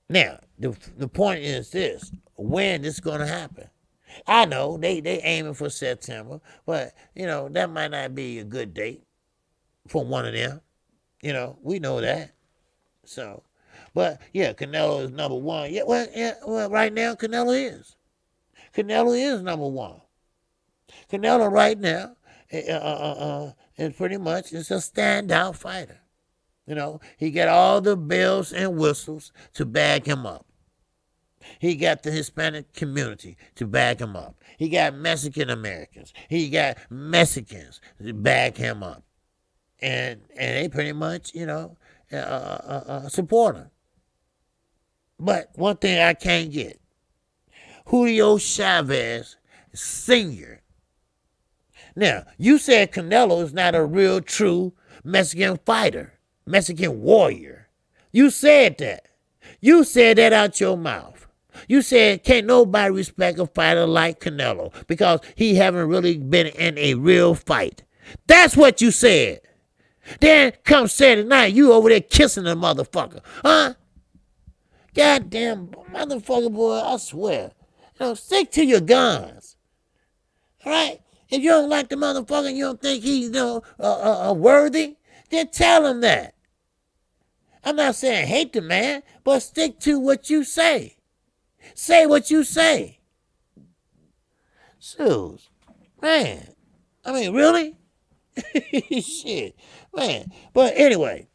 A: Now, the point is this. When this is going to happen? I know they aiming for September, but, that might not be a good date for one of them. We know that. So, but, yeah, Canelo is number one. Yeah, well, right now, Canelo is. Canelo is number one. Canelo right now is pretty much is a standout fighter. He got all the bells and whistles to back him up. He got the Hispanic community to back him up. He got Mexican Americans. He got Mexicans to back him up. And they pretty much, support him. But one thing I can't get, Julio Chavez Sr. Now, you said Canelo is not a real, true Mexican fighter, Mexican warrior. You said that. You said that out your mouth. You said can't nobody respect a fighter like Canelo because he haven't really been in a real fight. That's what you said. Then come Saturday night, you over there kissing the motherfucker. Huh? Goddamn motherfucker, boy, I swear. Stick to your guns. All right? If you don't like the motherfucker and you don't think he's worthy, then tell him that. I'm not saying hate the man, but stick to what you say. Say what you say. Suze, man. I mean, really? Shit, man. But anyway,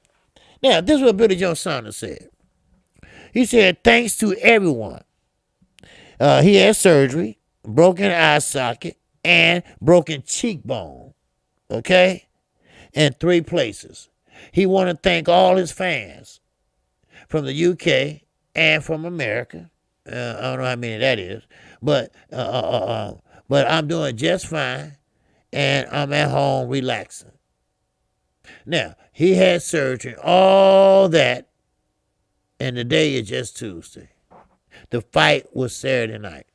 A: now this is what Billy Joe Saunders said. He said, thanks to everyone. He had surgery, broken eye socket, and broken cheekbone. Okay? In 3 places. He wanted to thank all his fans from the UK and from America. I don't know how many that is, but I'm doing just fine, and I'm at home relaxing. Now, he had surgery, all that, and the day is just Tuesday. The fight was Saturday night.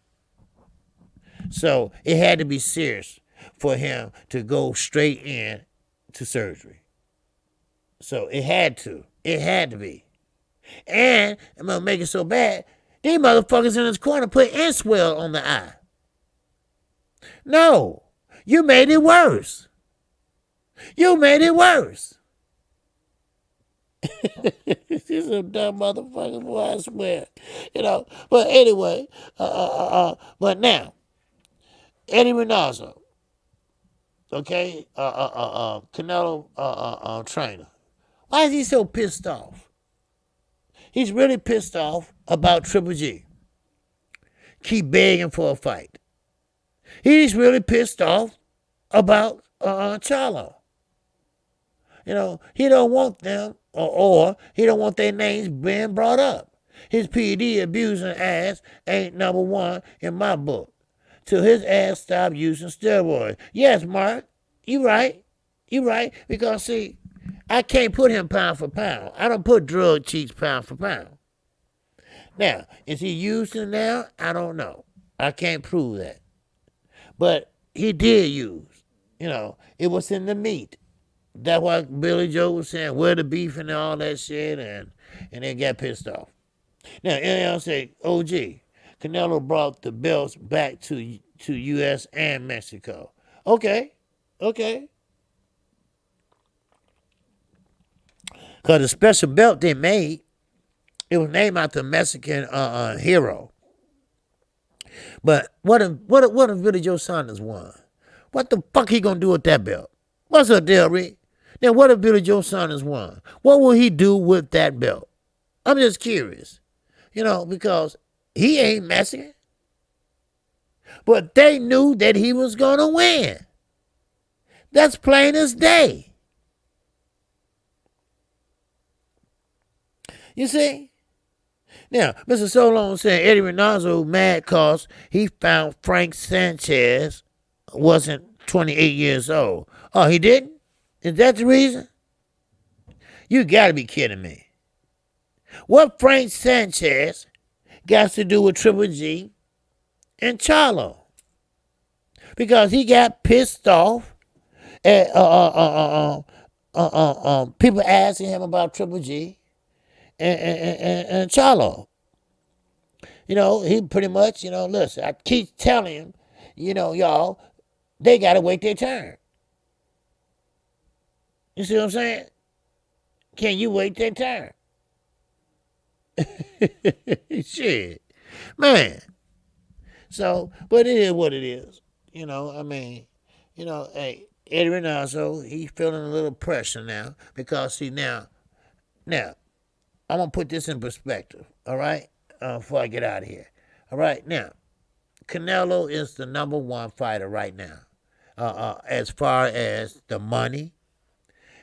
A: So it had to be serious for him to go straight in to surgery. So it had to. It had to be. And I'm going to make it so bad, these motherfuckers in his corner put Inswell on the eye. No. You made it worse. You made it worse. This is a dumb motherfucker, boy, I swear. But anyway, but now, Eddie Reynoso, Okay, Canelo trainer. Why is he so pissed off? He's really pissed off about Triple G. Keep begging for a fight. He's really pissed off about Charlo. He don't want them, or he don't want their names being brought up. His PD abusing ass ain't number one in my book. Till his ass stop using steroids. Yes, Mark, you right. You right. Because, see, I can't put him pound for pound. I don't put drug cheats pound for pound. Now, is he using now? I don't know. I can't prove that. But he did use. It was in the meat. That's why Billy Joe was saying, where the beef and all that shit, and they got pissed off. Now, I'll say, OG, Canelo brought the belts back to U.S. and Mexico. Okay. Because the special belt they made, it was named after a Mexican hero. But what if Billy Joe Saunders won? What the fuck he gonna do with that belt? What's up, Del Reed? Now, what if Billy Joe Saunders won? What will he do with that belt? I'm just curious. Because he ain't Mexican. But they knew that he was going to win. That's plain as day. You see? Now, Mr. Solon saying Eddie Reynoso mad cause he found Frank Sanchez wasn't 28 years old. Oh, he didn't? Is that the reason? You got to be kidding me. What Frank Sanchez got to do with Triple G and Charlo? Because he got pissed off at people asking him about Triple G and Charlo. He pretty much, listen, I keep telling him, y'all, they got to wait their turn. You see what I'm saying? Can you wait their turn? Shit. Man. So, but it is what it is. Hey, Eddie Reynoso, he's feeling a little pressure now because, see, now, I'm going to put this in perspective, all right, before I get out of here. All right, now, Canelo is the number one fighter right now as far as the money,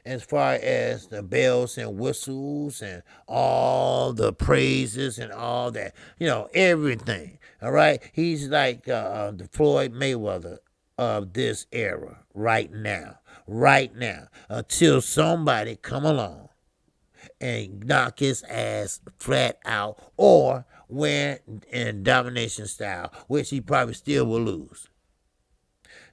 A: as far as the bells and whistles and all the praises and all that, everything. All right, he's like the Floyd Mayweather of this era right now, until somebody come along and knock his ass flat out or win in domination style, which he probably still will lose.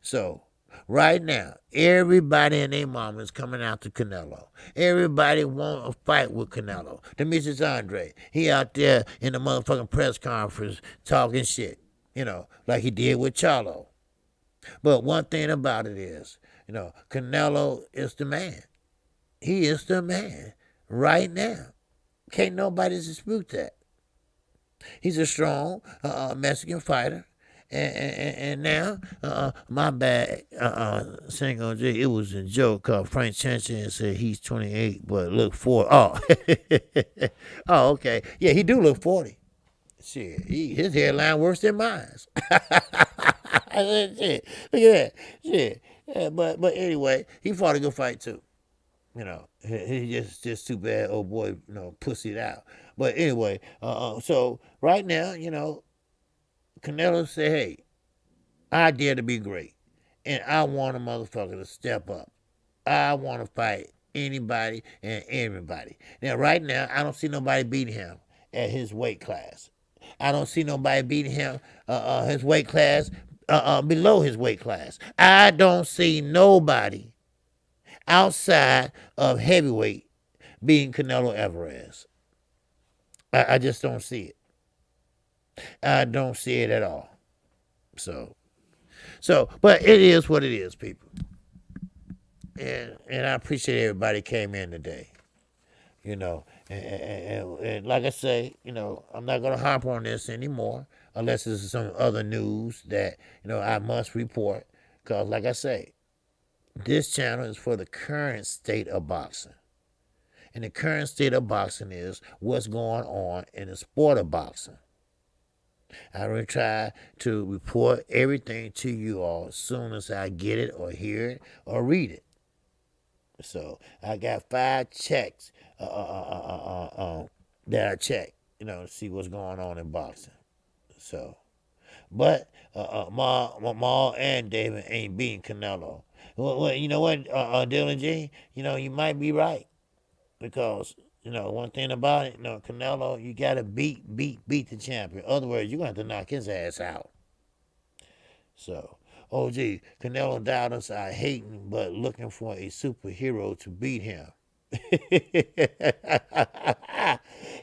A: So, right now, everybody and their mama is coming out to Canelo. Everybody want a fight with Canelo. Demetrius Andre, he out there in the motherfucking press conference talking shit, like he did with Charlo. But one thing about it is, Canelo is the man. He is the man right now. Can't nobody dispute that. He's a strong Mexican fighter. And now, my bad, Single J, it was a joke because Frank Sanchez said he's 28, but look 40. Oh, oh, okay. Yeah, he do look 40. Shit, his hairline worse than mine. Shit, look at that. Shit. Yeah, but anyway, he fought a good fight too. He just too bad, old boy, pussied out. But anyway, so right now, Canelo said, hey, I dare to be great. And I want a motherfucker to step up. I want to fight anybody and everybody. Now, right now, I don't see nobody beating him at his weight class. I don't see nobody beating him his weight class below his weight class. I don't see nobody outside of heavyweight beating Canelo Alvarez. I just don't see it. I don't see it at all. So, but it is what it is, people. And I appreciate everybody came in today. And like I say, I'm not going to harp on this anymore unless there's some other news that, I must report. Because like I say, This channel is for the current state of boxing. And the current state of boxing is what's going on in the sport of boxing. I will try to report everything to you all as soon as I get it or hear it or read it. So I got 5 checks that I check, to see what's going on in boxing. So, but Maul and David ain't beating Canelo. Well, you know what, Dylan G? You might be right because one thing about it, Canelo, you gotta beat the champion. In other words, you're gonna have to knock his ass out. So, gee, Canelo doubters are hating but looking for a superhero to beat him.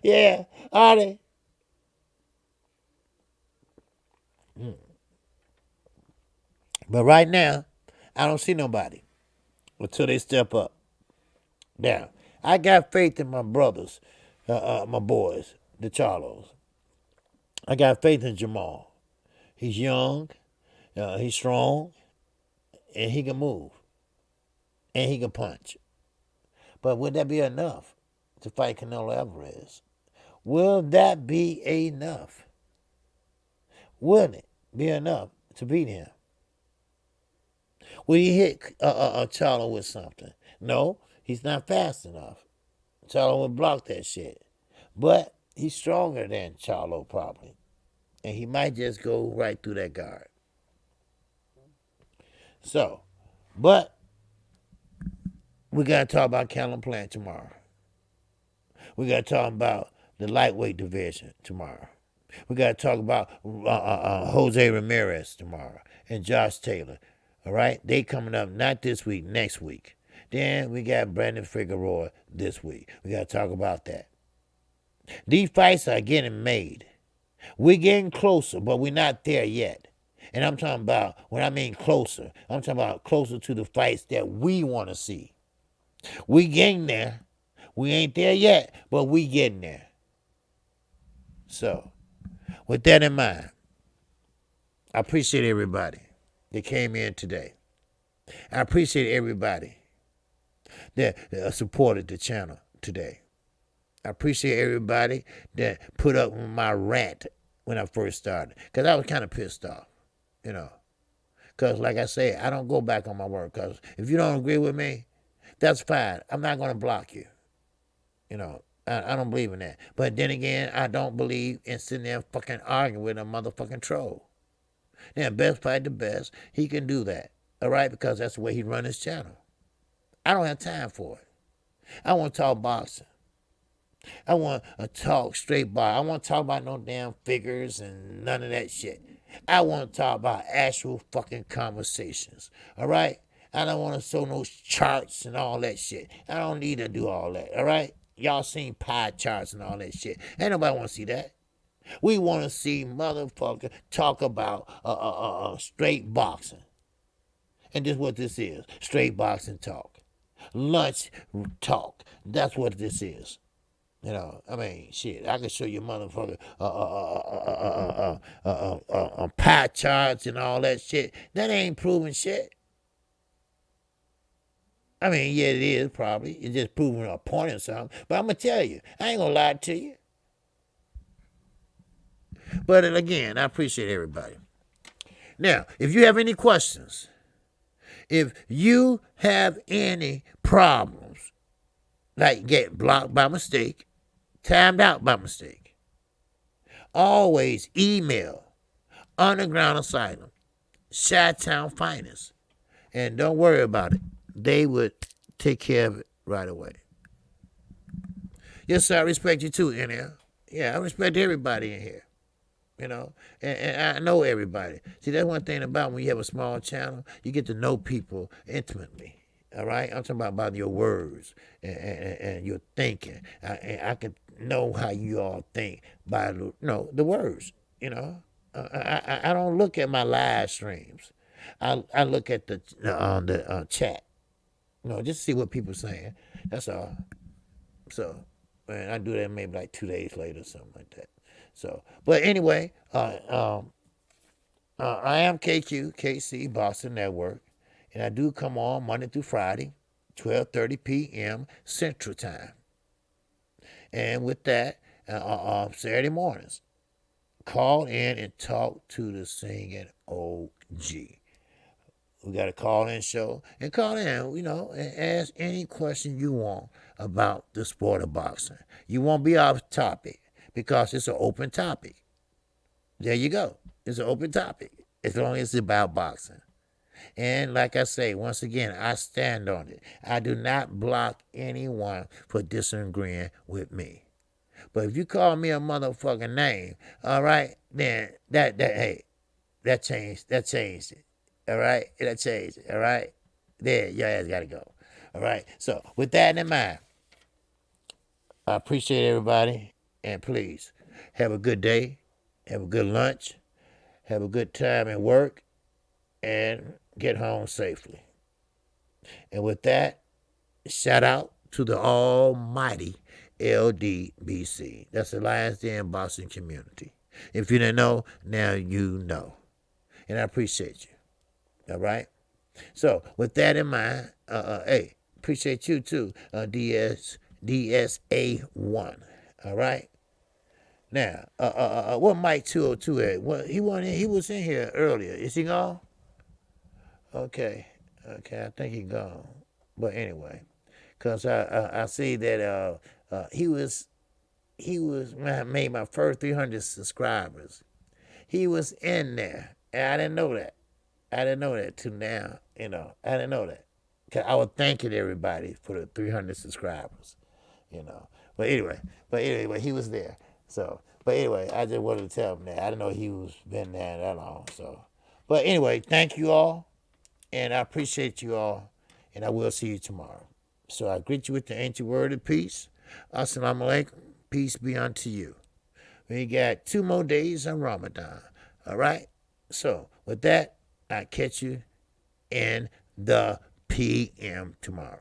A: Yeah, are they? But right now, I don't see nobody until they step up. Now, I got faith in my brothers, my boys, the Charlos. I got faith in Jamal. He's young, he's strong, and he can move, and he can punch. But would that be enough to fight Canelo Alvarez? Will that be enough? Would it be enough to beat him? Will he hit Charlo with something? No, he's not fast enough. Charlo would block that shit. But he's stronger than Charlo probably. And he might just go right through that guard. So, but we got to talk about Callum Plant tomorrow. We got to talk about the lightweight division tomorrow. We got to talk about Jose Ramirez tomorrow and Josh Taylor. All right? They coming up not this week, next week. Then we got Brandon Figueroa this week. We got to talk about that. These fights are getting made. We're getting closer, but we're not there yet. And I'm talking about, when I mean closer, I'm talking about closer to the fights that we want to see. We getting there. We ain't there yet, but we getting there. So, with that in mind, I appreciate everybody that came in today. I appreciate everybody that supported the channel today. I appreciate everybody that put up with my rant when I first started, because I was kind of pissed off, Because, like I say, I don't go back on my word, because if you don't agree with me, that's fine. I'm not going to block you. I don't believe in that. But then again, I don't believe in sitting there fucking arguing with a motherfucking troll. Now, best fight the best, he can do that. All right? Because that's the way he run his channel. I don't have time for it. I want to talk boxing. I want to talk straight boxing. I want to talk about no damn figures and none of that shit. I want to talk about actual fucking conversations. All right? I don't want to show no charts and all that shit. I don't need to do all that. All right? Y'all seen pie charts and all that shit. Ain't nobody want to see that. We want to see motherfucker talk about straight boxing. And this is what this is. Straight boxing talk. Lunch talk. That's what this is. Shit, I can show you motherfucker pie charts and all that shit. That ain't proving shit. Yeah, it is probably. It's just proving a point or something. But I'm going to tell you, I ain't going to lie to you. But again, I appreciate everybody. Now, if you have any questions, if you have any problems, like get blocked by mistake, timed out by mistake, always email Underground Asylum, Chi-Town Finest, and don't worry about it. They would take care of it right away. Yes, sir, I respect you too, NL. Yeah, I respect everybody in here. And I know everybody. See, that's one thing about when you have a small channel, you get to know people intimately. All right? I'm talking about your words and your thinking. I can know how you all think by the words. I don't look at my live streams. I look at the chat. Just see what people saying. That's all. So, and I do that maybe like 2 days later, something like that. So, but anyway, I am KQKC Boston Network, And I do come on Monday through Friday, 12:30 p.m. Central Time. And with that, Saturday mornings, call in and talk to the singing OG. We got a call-in show. And call in, and ask any question you want about the sport of boxing. You won't be off topic because it's an open topic. There you go. It's an open topic as long as it's about boxing. And like I say, once again, I stand on it. I do not block anyone for disagreeing with me. But if you call me a motherfucking name, all right, then that changed it. All right, that changed it. All right, there, your ass gotta go. All right. So with that in mind, I appreciate everybody, and please have a good day, have a good lunch, have a good time at work, and get home safely. And with that, shout out to the almighty LDBC. That's the Lions Den Boxing Community. If you didn't know, now you know. And I appreciate you. All right? So, with that in mind, hey, appreciate you too, DSA1. All right? Now, what Mike 202 at? What, he was in here earlier. Is he gone? Okay, I think he gone. But anyway, because I see that he when I made my first 300 subscribers. He was in there, and I didn't know that. I didn't know that till now. I didn't know that. Cause I was thanking everybody for the 300 subscribers. But anyway, he was there. So, but anyway, I just wanted to tell him that. I didn't know he was been there that long. So, but anyway, thank you all. And I appreciate you all, and I will see you tomorrow. So I greet you with the ancient word of peace. Assalamu alaikum. Peace be unto you. We got 2 more days on Ramadan. All right? So with that, I'll catch you in the PM tomorrow.